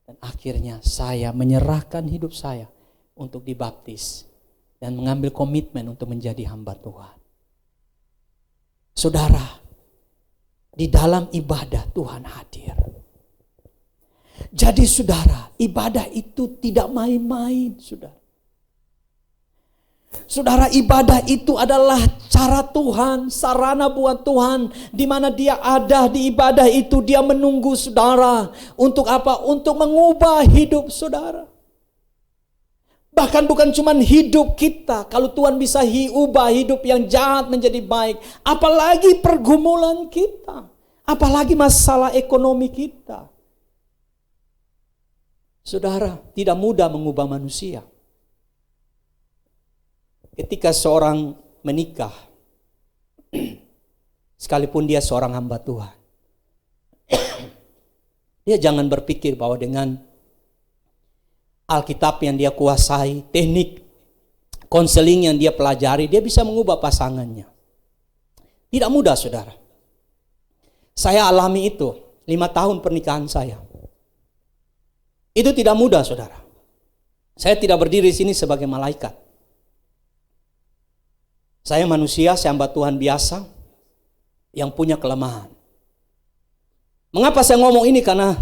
Dan akhirnya saya menyerahkan hidup saya untuk dibaptis dan mengambil komitmen untuk menjadi hamba Tuhan. Saudara, di dalam ibadah Tuhan hadir. Jadi saudara, ibadah itu tidak main-main, saudara. Saudara, ibadah itu adalah cara Tuhan, sarana buat Tuhan, di mana Dia ada di ibadah itu, Dia menunggu saudara. Untuk apa? Untuk mengubah hidup saudara. Bahkan bukan cuma hidup kita. Kalau Tuhan bisa ubah hidup yang jahat menjadi baik, apalagi pergumulan kita, apalagi masalah ekonomi kita. Saudara, tidak mudah mengubah manusia. Ketika seorang menikah, sekalipun dia seorang hamba Tuhan, dia jangan berpikir bahwa dengan Alkitab yang dia kuasai, teknik konseling yang dia pelajari, dia bisa mengubah pasangannya. Tidak mudah, saudara. Saya alami itu 5 tahun pernikahan saya. Itu tidak mudah, saudara. Saya tidak berdiri di sini sebagai malaikat. Saya manusia, saya hamba Tuhan biasa yang punya kelemahan. Mengapa saya ngomong ini? Karena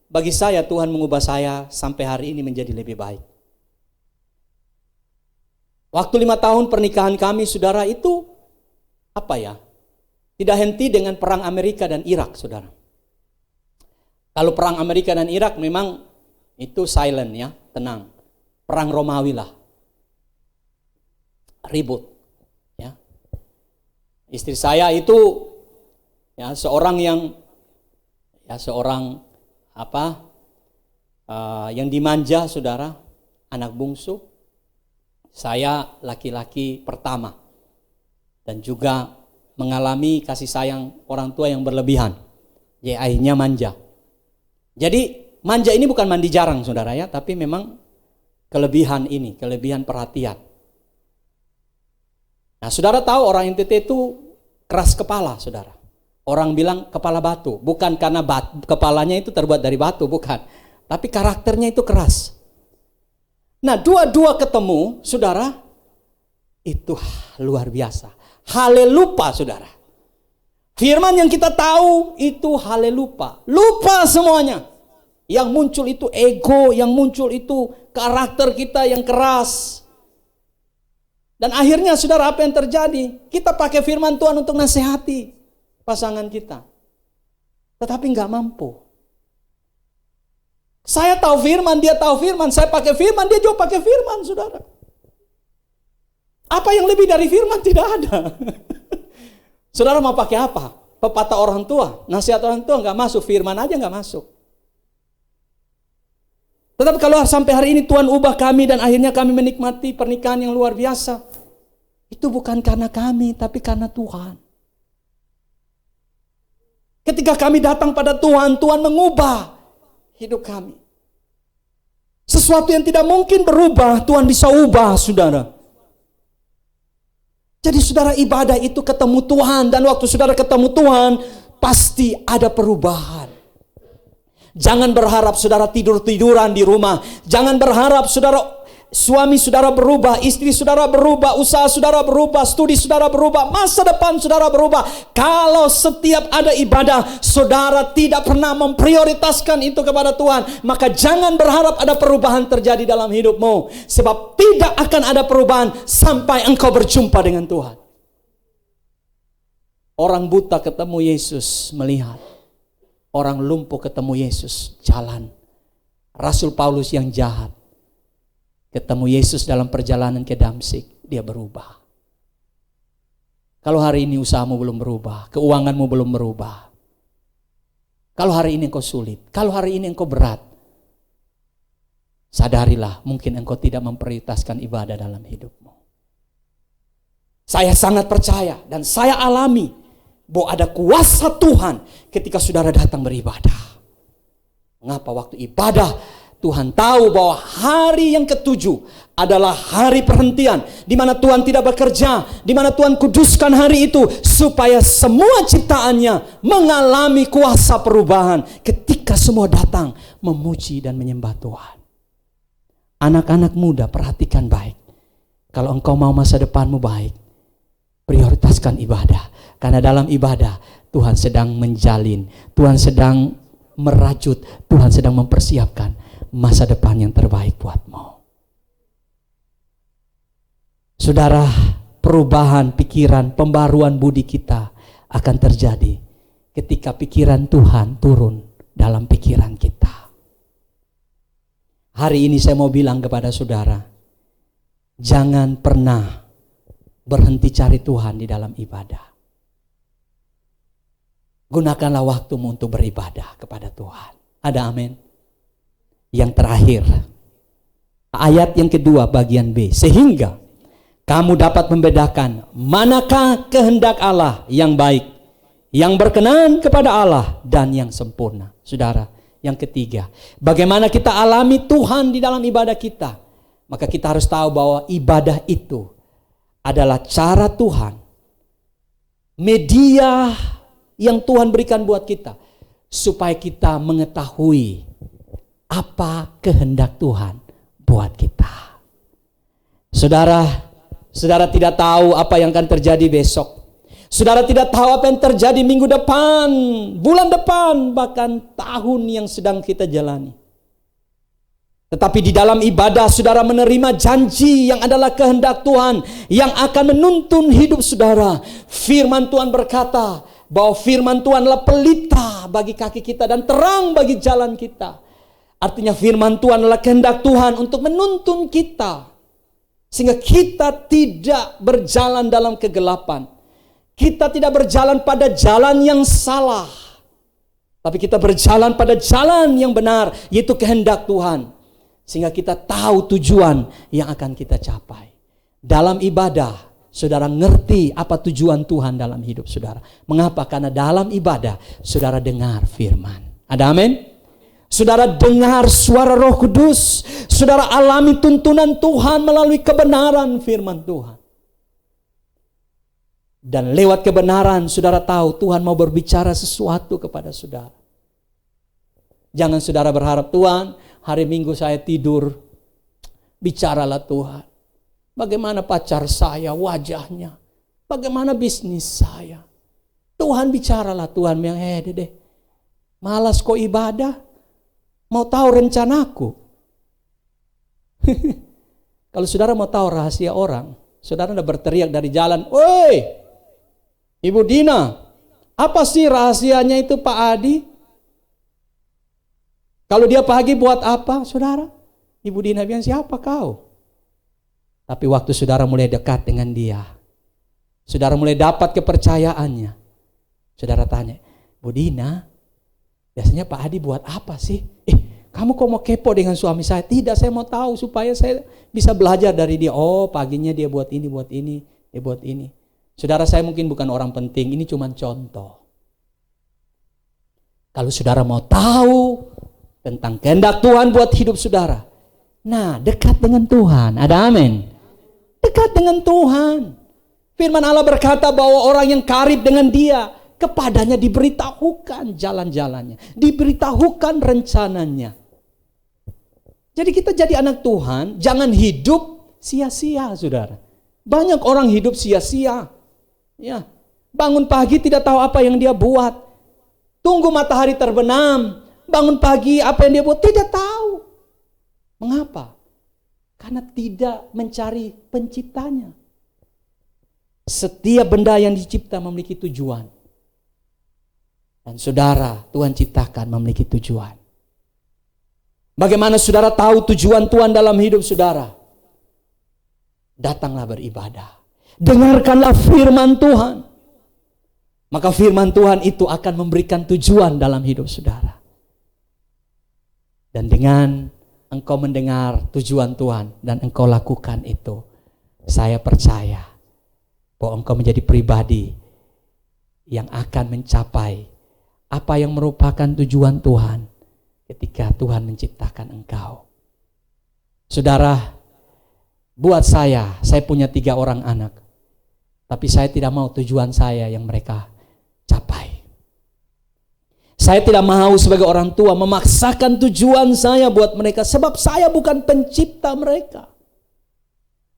bagi saya Tuhan mengubah saya sampai hari ini menjadi lebih baik. Waktu 5 tahun pernikahan kami, saudara, itu apa ya? Tidak henti dengan perang Amerika dan Irak, saudara. Kalau perang Amerika dan Irak memang itu silent ya, tenang. Perang Romawi lah. Ribut. Istri saya itu ya seorang yang yang dimanja, saudara, anak bungsu. Saya laki-laki pertama dan juga mengalami kasih sayang orang tua yang berlebihan. Ya, akhirnya manja. Jadi manja ini bukan mandi jarang, saudara ya, tapi memang kelebihan perhatian. Nah, saudara tahu orang NTT itu keras kepala, saudara. Orang bilang kepala batu, bukan karena kepalanya itu terbuat dari batu, bukan. Tapi karakternya itu keras. Nah, dua-dua ketemu, saudara, itu luar biasa. Halelupa, saudara. Firman yang kita tahu itu halelupa. Lupa semuanya. Yang muncul itu ego, yang muncul itu karakter kita yang keras. Dan akhirnya saudara, apa yang terjadi? Kita pakai firman Tuhan untuk nasihati pasangan kita. Tetapi nggak mampu. Saya tahu firman, dia tahu firman. Saya pakai firman, dia juga pakai firman, saudara. Apa yang lebih dari firman? Tidak ada. Saudara mau pakai apa? Pepatah orang tua, nasihat orang tua nggak masuk, firman aja nggak masuk. Tetapi kalau sampai hari ini Tuhan ubah kami dan akhirnya kami menikmati pernikahan yang luar biasa, itu bukan karena kami, tapi karena Tuhan. Ketika kami datang pada Tuhan, Tuhan mengubah hidup kami. Sesuatu yang tidak mungkin berubah, Tuhan bisa ubah, saudara. Jadi saudara, ibadah itu ketemu Tuhan, dan waktu saudara ketemu Tuhan, pasti ada perubahan. Jangan berharap saudara tidur-tiduran di rumah. Jangan berharap suami saudara berubah, istri saudara berubah, usaha saudara berubah, studi saudara berubah, masa depan saudara berubah. Kalau setiap ada ibadah, saudara tidak pernah memprioritaskan itu kepada Tuhan, maka jangan berharap ada perubahan terjadi dalam hidupmu. Sebab tidak akan ada perubahan sampai engkau berjumpa dengan Tuhan. Orang buta ketemu Yesus melihat. Orang lumpuh ketemu Yesus jalan. Rasul Paulus yang jahat ketemu Yesus dalam perjalanan ke Damsik, dia berubah. Kalau hari ini usahamu belum berubah, keuanganmu belum berubah, kalau hari ini engkau sulit, kalau hari ini engkau berat, sadarilah mungkin engkau tidak memprioritaskan ibadah dalam hidupmu. Saya sangat percaya dan saya alami bahwa ada kuasa Tuhan ketika saudara datang beribadah. Mengapa waktu ibadah Tuhan tahu bahwa hari yang ketujuh adalah hari perhentian, di mana Tuhan tidak bekerja, di mana Tuhan kuduskan hari itu supaya semua ciptaannya mengalami kuasa perubahan ketika semua datang memuji dan menyembah Tuhan. Anak-anak muda, perhatikan baik. Kalau engkau mau masa depanmu baik, prioritaskan ibadah. Karena dalam ibadah Tuhan sedang menjalin, Tuhan sedang merajut, Tuhan sedang mempersiapkan masa depan yang terbaik buatmu. Saudara, perubahan pikiran, pembaruan budi kita akan terjadi ketika pikiran Tuhan turun dalam pikiran kita. Hari ini saya mau bilang kepada saudara, jangan pernah berhenti cari Tuhan di dalam ibadah. Gunakanlah waktumu untuk beribadah kepada Tuhan. Ada amin? Yang terakhir, ayat yang kedua bagian B. Sehingga kamu dapat membedakan manakah kehendak Allah yang baik, yang berkenan kepada Allah dan yang sempurna. Saudara, yang ketiga, bagaimana kita alami Tuhan di dalam ibadah kita? Maka kita harus tahu bahwa ibadah itu adalah cara Tuhan, media yang Tuhan berikan buat kita, supaya kita mengetahui apa kehendak Tuhan buat kita. Saudara tidak tahu apa yang akan terjadi besok. Saudara tidak tahu apa yang terjadi minggu depan, bulan depan, bahkan tahun yang sedang kita jalani. Tetapi di dalam ibadah saudara menerima janji yang adalah kehendak Tuhan yang akan menuntun hidup saudara. Firman Tuhan berkata bahwa firman Tuhan adalah pelita bagi kaki kita dan terang bagi jalan kita. Artinya firman Tuhan adalah kehendak Tuhan untuk menuntun kita, sehingga kita tidak berjalan dalam kegelapan. Kita tidak berjalan pada jalan yang salah, tapi kita berjalan pada jalan yang benar, yaitu kehendak Tuhan. Sehingga kita tahu tujuan yang akan kita capai. Dalam ibadah, saudara ngerti apa tujuan Tuhan dalam hidup saudara. Mengapa? Karena dalam ibadah saudara dengar firman. Ada amin? Saudara dengar suara Roh Kudus. Saudara alami tuntunan Tuhan melalui kebenaran firman Tuhan. Dan lewat kebenaran saudara tahu Tuhan mau berbicara sesuatu kepada saudara. Jangan saudara berharap, Tuhan hari Minggu saya tidur, bicaralah Tuhan. Bagaimana pacar saya wajahnya, bagaimana bisnis saya. Tuhan bicaralah, Tuhan yang deh. Malas kok ibadah, mau tahu rencanaku. Kalau saudara mau tahu rahasia orang, saudara udah berteriak dari jalan, "Woi, Ibu Dina, apa sih rahasianya itu Pak Adi? Kalau dia pagi buat apa, saudara?" Ibu Dina bilang, "Siapa kau?" Tapi waktu saudara mulai dekat dengan dia, saudara mulai dapat kepercayaannya, saudara tanya, "Bu Dina, biasanya Pak Adi buat apa sih? Kamu kok mau kepo dengan suami saya?" "Tidak, saya mau tahu supaya saya bisa belajar dari dia." "Oh, paginya dia buat ini, dia buat ini." Saudara, saya mungkin bukan orang penting, ini cuma contoh. Kalau saudara mau tahu tentang kehendak Tuhan buat hidup saudara, nah dekat dengan Tuhan. Ada amin? Dekat dengan Tuhan. Firman Allah berkata bahwa orang yang karib dengan dia, Kepadanya diberitahukan jalan-jalannya, diberitahukan rencananya. Jadi kita jadi anak Tuhan, jangan hidup sia-sia, saudara. Banyak orang hidup sia-sia. Ya, bangun pagi tidak tahu apa yang dia buat. Tunggu matahari terbenam, bangun pagi apa yang dia buat tidak tahu. Mengapa? Karena tidak mencari penciptanya. Setiap benda yang dicipta memiliki tujuan. Dan saudara, Tuhan ciptakan memiliki tujuan. Bagaimana saudara tahu tujuan Tuhan dalam hidup saudara? Datanglah beribadah. Dengarkanlah firman Tuhan. Maka firman Tuhan itu akan memberikan tujuan dalam hidup saudara. Dan dengan engkau mendengar tujuan Tuhan dan engkau lakukan itu, saya percaya bahwa engkau menjadi pribadi yang akan mencapai apa yang merupakan tujuan Tuhan ketika Tuhan menciptakan engkau. Saudara, buat saya punya 3 orang anak. Tapi saya tidak mau tujuan saya yang mereka capai. Saya tidak mau sebagai orang tua memaksakan tujuan saya buat mereka. Sebab saya bukan pencipta mereka.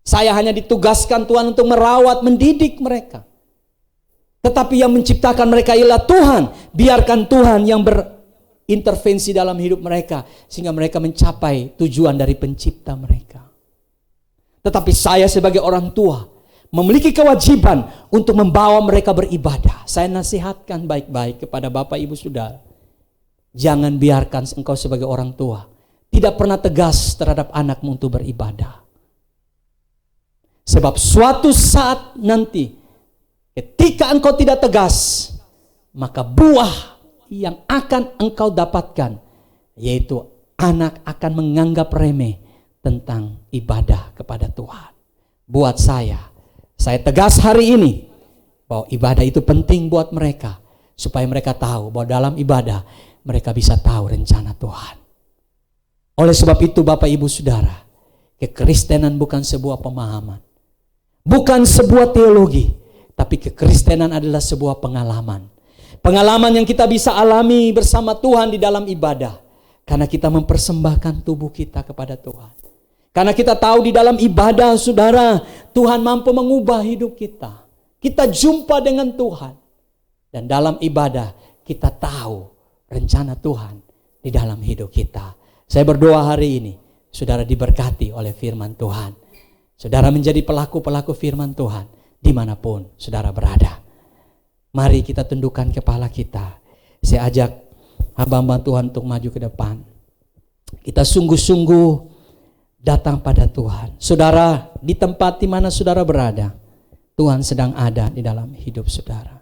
Saya hanya ditugaskan Tuhan untuk merawat, mendidik mereka. Tetapi yang menciptakan mereka ialah Tuhan. Biarkan Tuhan yang berintervensi dalam hidup mereka, sehingga mereka mencapai tujuan dari pencipta mereka. Tetapi saya sebagai orang tua memiliki kewajiban untuk membawa mereka beribadah. Saya nasihatkan baik-baik kepada Bapak Ibu Saudara. Jangan biarkan engkau sebagai orang tua tidak pernah tegas terhadap anakmu untuk beribadah. Sebab suatu saat nanti ketika engkau tidak tegas, maka buah yang akan engkau dapatkan, yaitu anak akan menganggap remeh tentang ibadah kepada Tuhan. Buat saya tegas hari ini bahwa ibadah itu penting buat mereka, supaya mereka tahu bahwa dalam ibadah mereka bisa tahu rencana Tuhan. Oleh sebab itu Bapak Ibu Saudara, kekristenan bukan sebuah pemahaman, bukan sebuah teologi, tapi kekristenan adalah sebuah pengalaman. Pengalaman yang kita bisa alami bersama Tuhan di dalam ibadah. Karena kita mempersembahkan tubuh kita kepada Tuhan. Karena kita tahu di dalam ibadah saudara, Tuhan mampu mengubah hidup kita. Kita jumpa dengan Tuhan. Dan dalam ibadah kita tahu rencana Tuhan di dalam hidup kita. Saya berdoa hari ini, saudara diberkati oleh firman Tuhan. Saudara menjadi pelaku-pelaku firman Tuhan dimanapun saudara berada. Mari kita tundukkan kepala kita. Saya ajak hamba-hamba Tuhan untuk maju ke depan. Kita sungguh-sungguh datang pada Tuhan. Saudara, di tempat di mana saudara berada, Tuhan sedang ada di dalam hidup saudara.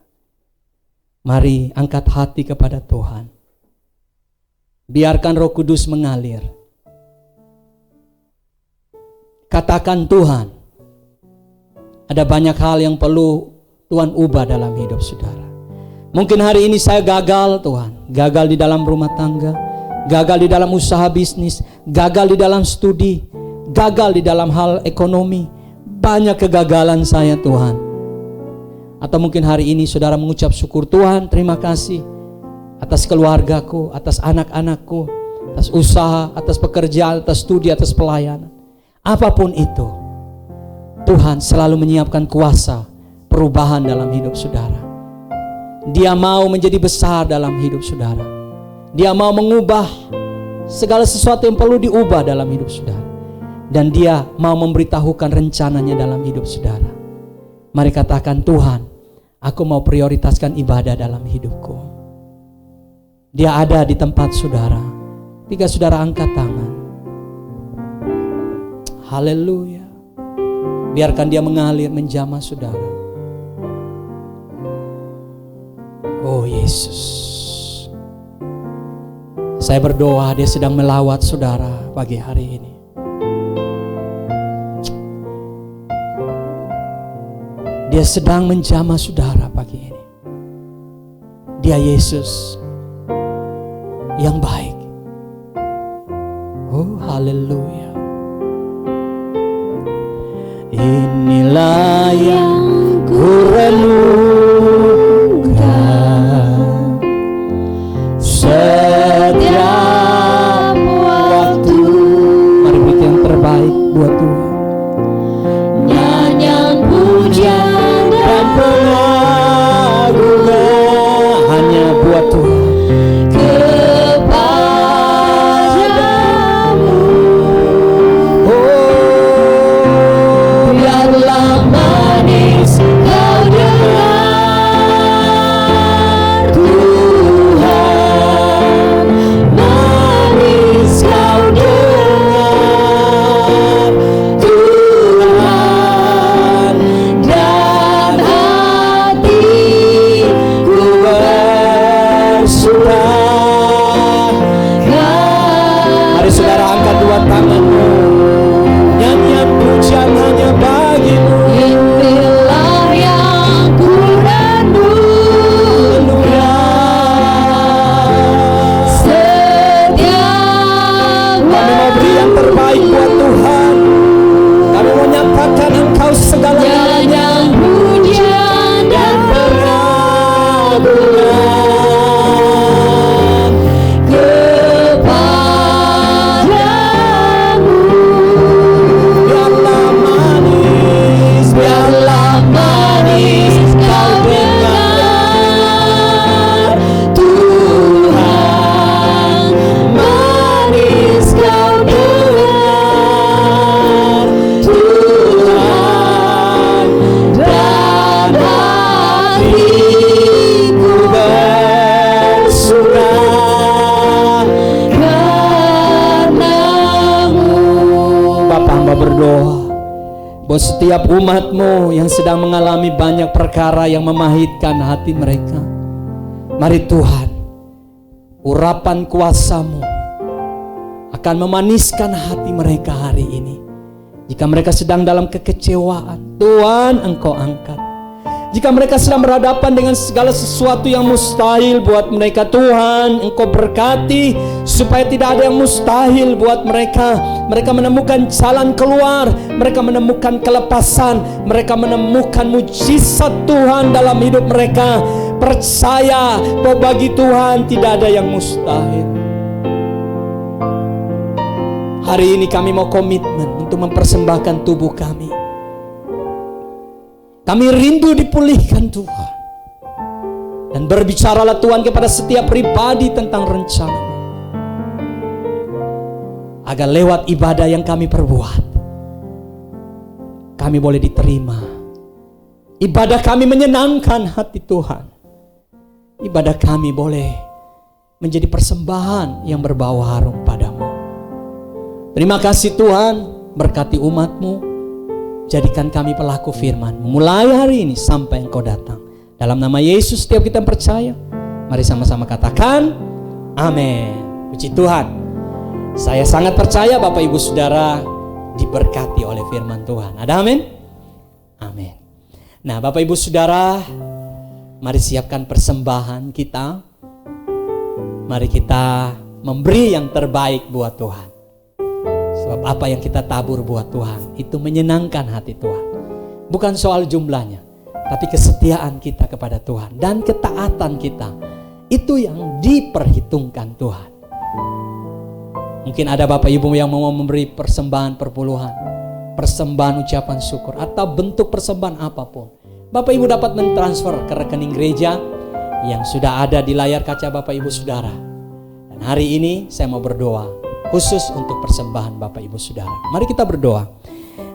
Mari angkat hati kepada Tuhan. Biarkan Roh Kudus mengalir. Katakan, Tuhan, ada banyak hal yang perlu Tuhan ubah dalam hidup saudara. Mungkin hari ini saya gagal, Tuhan. Gagal di dalam rumah tangga, gagal di dalam usaha bisnis, gagal di dalam studi, gagal di dalam hal ekonomi. Banyak kegagalan saya, Tuhan. Atau mungkin hari ini saudara mengucap syukur, Tuhan terima kasih atas keluargaku, atas anak-anakku, atas usaha, atas pekerjaan, atas studi, atas pelayanan. Apapun itu, Tuhan selalu menyiapkan kuasa perubahan dalam hidup saudara. Dia mau menjadi besar dalam hidup saudara. Dia mau mengubah segala sesuatu yang perlu diubah dalam hidup saudara. Dan dia mau memberitahukan rencananya dalam hidup saudara. Mari katakan, Tuhan, aku mau prioritaskan ibadah dalam hidupku. Dia ada di tempat saudara. Ketika saudara angkat tangan, haleluya. Biarkan dia mengalir menjamah saudara. Oh Yesus, saya berdoa dia sedang melawat saudara pagi hari ini. Dia sedang menjamah saudara pagi ini. Dia Yesus yang baik. Oh haleluya. Inilah yang ku renungkan, Mari saudara angkat dua tanganmu. Nyanyian pujian hanya bagimu. Inilah yang ku rindukan, setiap Kami mau beri yang terbaik buat Tuhan. Kami mau nyatakan Engkau segala-galanya. pujian dan Pengagungan kepadamu. biarlah manis, biarlah Manis kau dengar, Tuhan, manis kau dengar, Tuhan, dan hatiku bersuka. karena-Mu. Bapa, hamba berdoa buat setiap umat-Mu yang sedang mengalami banyak perkara yang memahitkan hati mereka. Mari Tuhan, urapan kuasa-Mu akan memaniskan hati mereka hari ini. Jika mereka sedang dalam kekecewaan, Tuhan Engkau angkat. Jika mereka sedang berhadapan dengan segala sesuatu yang mustahil buat mereka, Tuhan Engkau berkati supaya tidak ada yang mustahil buat mereka. Mereka menemukan jalan keluar, mereka menemukan kelepasan, mereka menemukan mujizat Tuhan dalam hidup mereka. Percaya bahwa bagi Tuhan tidak ada yang mustahil. Hari ini kami mau komitmen untuk mempersembahkan tubuh kami. Kami rindu dipulihkan Tuhan. Dan berbicaralah Tuhan kepada setiap pribadi tentang rencana-Mu, agar lewat ibadah yang kami perbuat, kami boleh diterima. Ibadah kami menyenangkan hati Tuhan. Ibadah kami boleh menjadi persembahan yang berbau harum padamu. Terima kasih Tuhan, berkati umat-Mu. Jadikan kami pelaku firman mulai hari ini sampai Engkau datang. Dalam nama Yesus setiap kita percaya. Mari sama-sama katakan amin. Puji Tuhan. Saya sangat percaya Bapak Ibu Saudara diberkati oleh firman Tuhan. Ada amin? Amin. Nah Bapak Ibu Saudara, mari siapkan persembahan kita. Mari kita memberi yang terbaik buat Tuhan. Sebab apa yang kita tabur buat Tuhan itu menyenangkan hati Tuhan. Bukan soal jumlahnya, tapi kesetiaan kita kepada Tuhan dan ketaatan kita. Itu yang diperhitungkan Tuhan. Mungkin ada Bapak Ibu yang mau memberi persembahan perpuluhan, persembahan ucapan syukur, atau bentuk persembahan apapun. Bapak Ibu dapat mentransfer ke rekening gereja yang sudah ada di layar kaca Bapak Ibu Saudara. Dan hari ini saya mau berdoa khusus untuk persembahan Bapak Ibu Saudara. Mari kita berdoa.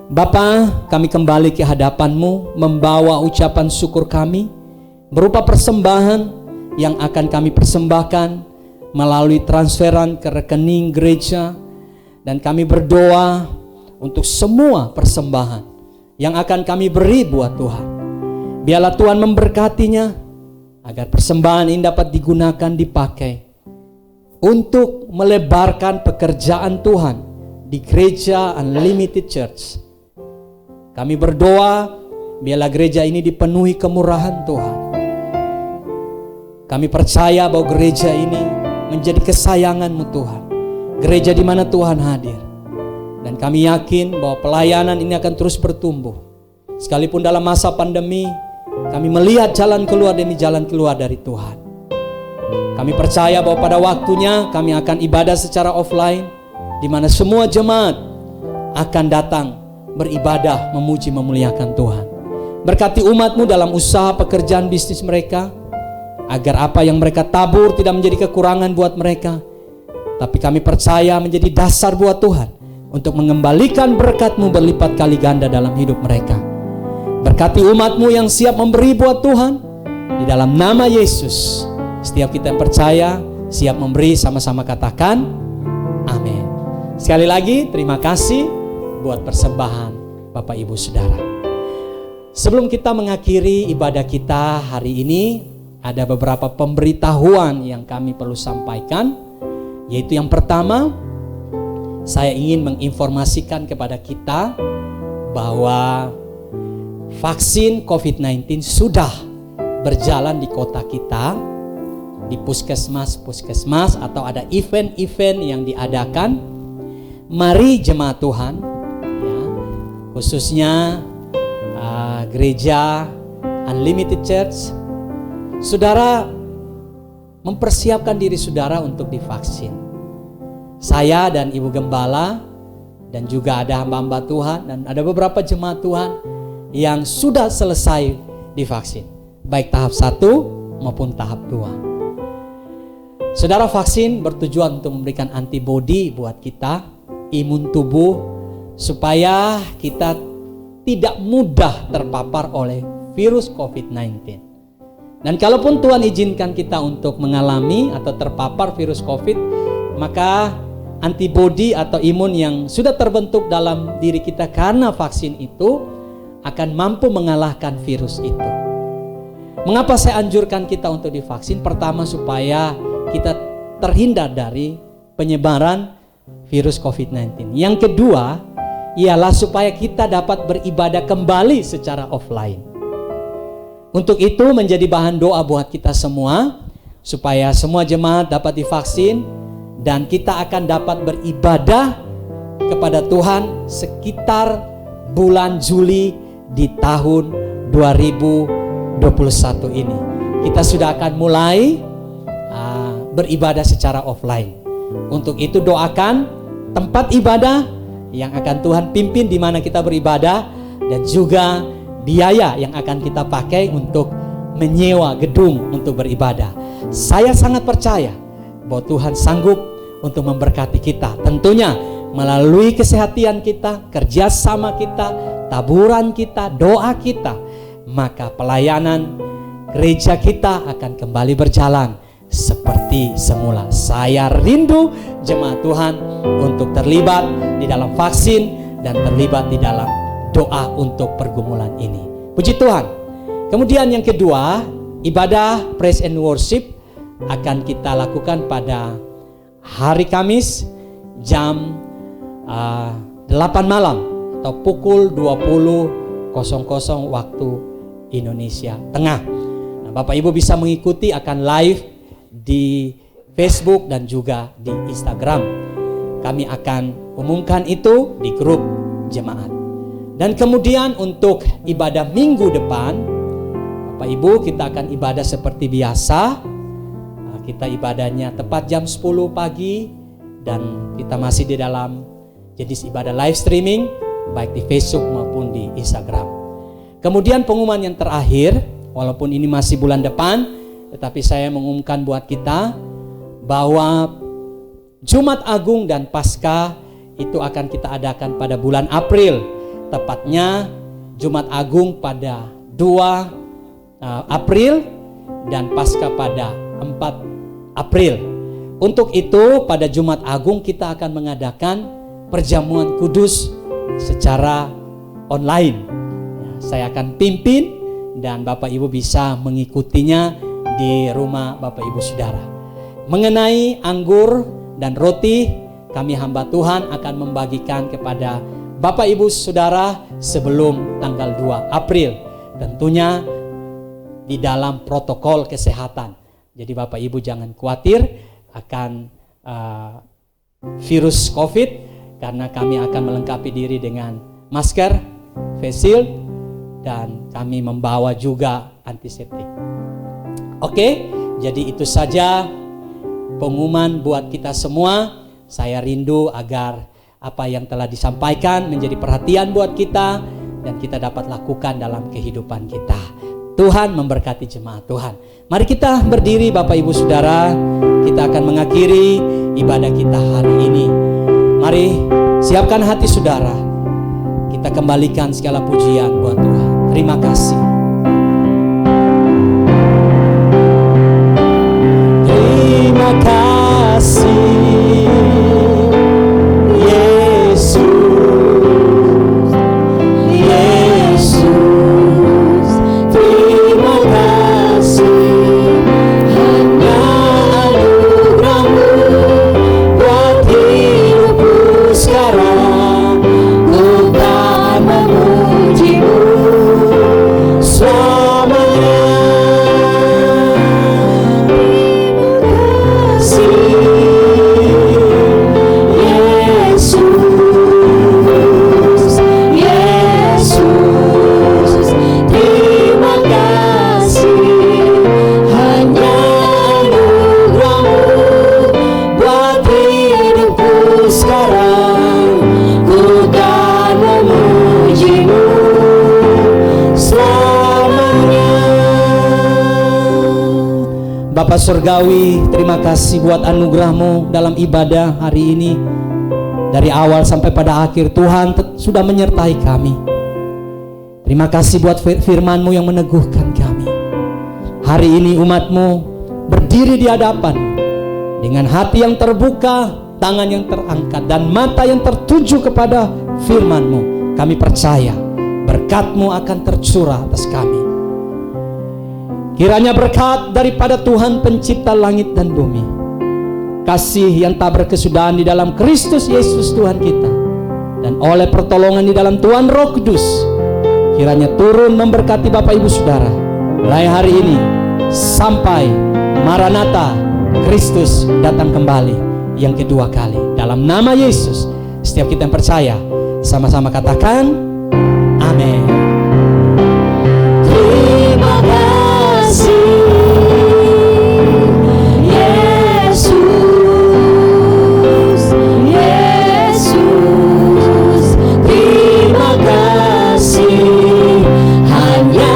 Bapa, kami kembali ke hadapan-Mu membawa ucapan syukur kami berupa persembahan yang akan kami persembahkan melalui transferan ke rekening gereja. Dan kami berdoa untuk semua persembahan yang akan kami beri buat Tuhan. Biarlah Tuhan memberkatinya agar persembahan ini dapat digunakan, dipakai untuk melebarkan pekerjaan Tuhan di Gereja Unlimited Church. Kami berdoa, biarlah gereja ini dipenuhi kemurahan Tuhan. Kami percaya bahwa gereja ini menjadi kesayangan-Mu Tuhan. Gereja di mana Tuhan hadir. Dan kami yakin bahwa pelayanan ini akan terus bertumbuh. Sekalipun dalam masa pandemi, kami melihat jalan keluar demi jalan keluar dari Tuhan. Kami percaya bahwa pada waktunya kami akan ibadah secara offline, di mana semua jemaat akan datang beribadah, memuji, memuliakan Tuhan. Berkati umat-Mu dalam usaha pekerjaan bisnis mereka, agar apa yang mereka tabur tidak menjadi kekurangan buat mereka, tapi kami percaya menjadi dasar buat Tuhan untuk mengembalikan berkat-Mu berlipat kali ganda dalam hidup mereka. Berkati umat-Mu yang siap memberi buat Tuhan, di dalam nama Yesus. Setiap kita yang percaya, siap memberi, sama-sama katakan amin. Sekali lagi terima kasih buat persembahan Bapak Ibu Saudara. Sebelum kita mengakhiri ibadah kita hari ini, ada beberapa pemberitahuan yang kami perlu sampaikan, yaitu yang pertama, saya ingin menginformasikan kepada kita bahwa vaksin COVID-19 sudah berjalan di kota kita, di puskesmas atau ada event-event yang diadakan. Mari jemaat Tuhan, ya, khususnya gereja Unlimited Church, saudara mempersiapkan diri saudara untuk divaksin. Saya dan Ibu Gembala dan juga ada hamba-hamba Tuhan dan ada beberapa jemaat Tuhan yang sudah selesai divaksin, baik tahap 1 maupun tahap 2. Saudara, vaksin bertujuan untuk memberikan antibodi buat kita, imun tubuh, supaya kita tidak mudah terpapar oleh virus COVID-19. Dan kalaupun Tuhan izinkan kita untuk mengalami atau terpapar virus COVID, maka antibodi atau imun yang sudah terbentuk dalam diri kita karena vaksin itu akan mampu mengalahkan virus itu. Mengapa saya anjurkan kita untuk divaksin? Pertama, supaya kita terhindar dari penyebaran virus COVID-19. Yang kedua, ialah supaya kita dapat beribadah kembali secara offline. Untuk itu menjadi bahan doa buat kita semua, supaya semua jemaat dapat divaksin dan kita akan dapat beribadah kepada Tuhan sekitar bulan Juli di tahun 2021 ini. Kita sudah akan mulai beribadah secara offline. Untuk itu doakan tempat ibadah yang akan Tuhan pimpin di mana kita beribadah, dan juga biaya yang akan kita pakai untuk menyewa gedung untuk beribadah. Saya sangat percaya bahwa Tuhan sanggup untuk memberkati kita, tentunya melalui kesehatan kita, kerjasama kita, taburan kita, doa kita, maka pelayanan gereja kita akan kembali berjalan seperti semula. Saya rindu jemaat Tuhan untuk terlibat di dalam vaksin dan terlibat di dalam doa untuk pergumulan ini. Puji Tuhan. Kemudian yang kedua, ibadah praise and worship akan kita lakukan pada hari Kamis jam 8 malam atau pukul 20.00 waktu Indonesia Tengah. Nah, Bapak Ibu bisa mengikuti akan live di Facebook dan juga di Instagram. Kami akan umumkan itu di grup jemaat. Dan kemudian untuk ibadah minggu depan, Bapak Ibu, kita akan ibadah seperti biasa. Kita ibadahnya tepat jam 10 pagi dan kita masih di dalam jenis ibadah live streaming baik di Facebook maupun di Instagram. Kemudian pengumuman yang terakhir, walaupun ini masih bulan depan, tetapi saya mengumumkan buat kita bahwa Jumat Agung dan Paskah itu akan kita adakan pada bulan April. Tepatnya Jumat Agung pada 2 April dan Paskah pada 4 April. Untuk itu pada Jumat Agung kita akan mengadakan perjamuan kudus secara online. Saya akan pimpin dan Bapak Ibu bisa mengikutinya di rumah Bapak Ibu Saudara. Mengenai anggur dan roti, kami hamba Tuhan akan membagikan kepada Bapak Ibu Saudara sebelum tanggal 2 April. Tentunya di dalam protokol kesehatan. Jadi Bapak Ibu jangan khawatir akan virus COVID, karena kami akan melengkapi diri dengan masker, face shield, dan kami membawa juga antiseptik. Oke, jadi itu saja pengumuman buat kita semua. Saya rindu agar apa yang telah disampaikan menjadi perhatian buat kita dan kita dapat lakukan dalam kehidupan kita. Tuhan memberkati jemaat Tuhan. Mari kita berdiri Bapak Ibu Saudara. Kita akan mengakhiri ibadah kita hari ini. Mari siapkan hati saudara. Kita kembalikan segala pujian buat Tuhan. Terima kasih. Terima kasih Yesus, Yesus. Terima kasih Bapa Surgawi, terima kasih buat anugerah-Mu dalam ibadah hari ini. Dari awal sampai pada akhir Tuhan sudah menyertai kami. Terima kasih buat firman-Mu yang meneguhkan kami. Hari ini umat-Mu berdiri di hadapan dengan hati yang terbuka, tangan yang terangkat, dan mata yang tertuju kepada firman-Mu. Kami percaya berkat-Mu akan tercurah atas kami. Kiranya berkat daripada Tuhan pencipta langit dan bumi, kasih yang tak berkesudahan di dalam Kristus Yesus Tuhan kita, dan oleh pertolongan di dalam Tuhan Roh Kudus, kiranya turun memberkati Bapak Ibu Saudara mulai hari ini sampai Maranatha, Kristus datang kembali yang kedua kali. Dalam nama Yesus, setiap kita yang percaya sama-sama katakan amin. Terima kasih Yesus, Yesus. Terima kasih hanya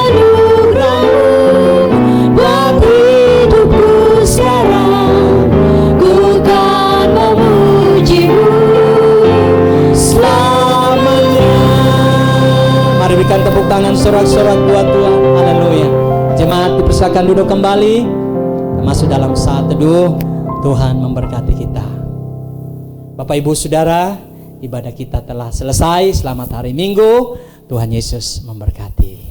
anugerah-Mu buat hidupku sekarang. Ku kan memuji-Mu selamanya. Mari berikan tepuk tangan sorak-sorak buat Tuhan. Haleluya. Jemaat dipersilakan duduk kembali. Kita masuk dalam saat teduh. Tuhan memberkati kita. Bapak Ibu Saudara, ibadah kita telah selesai. Selamat hari Minggu. Tuhan Yesus memberkati.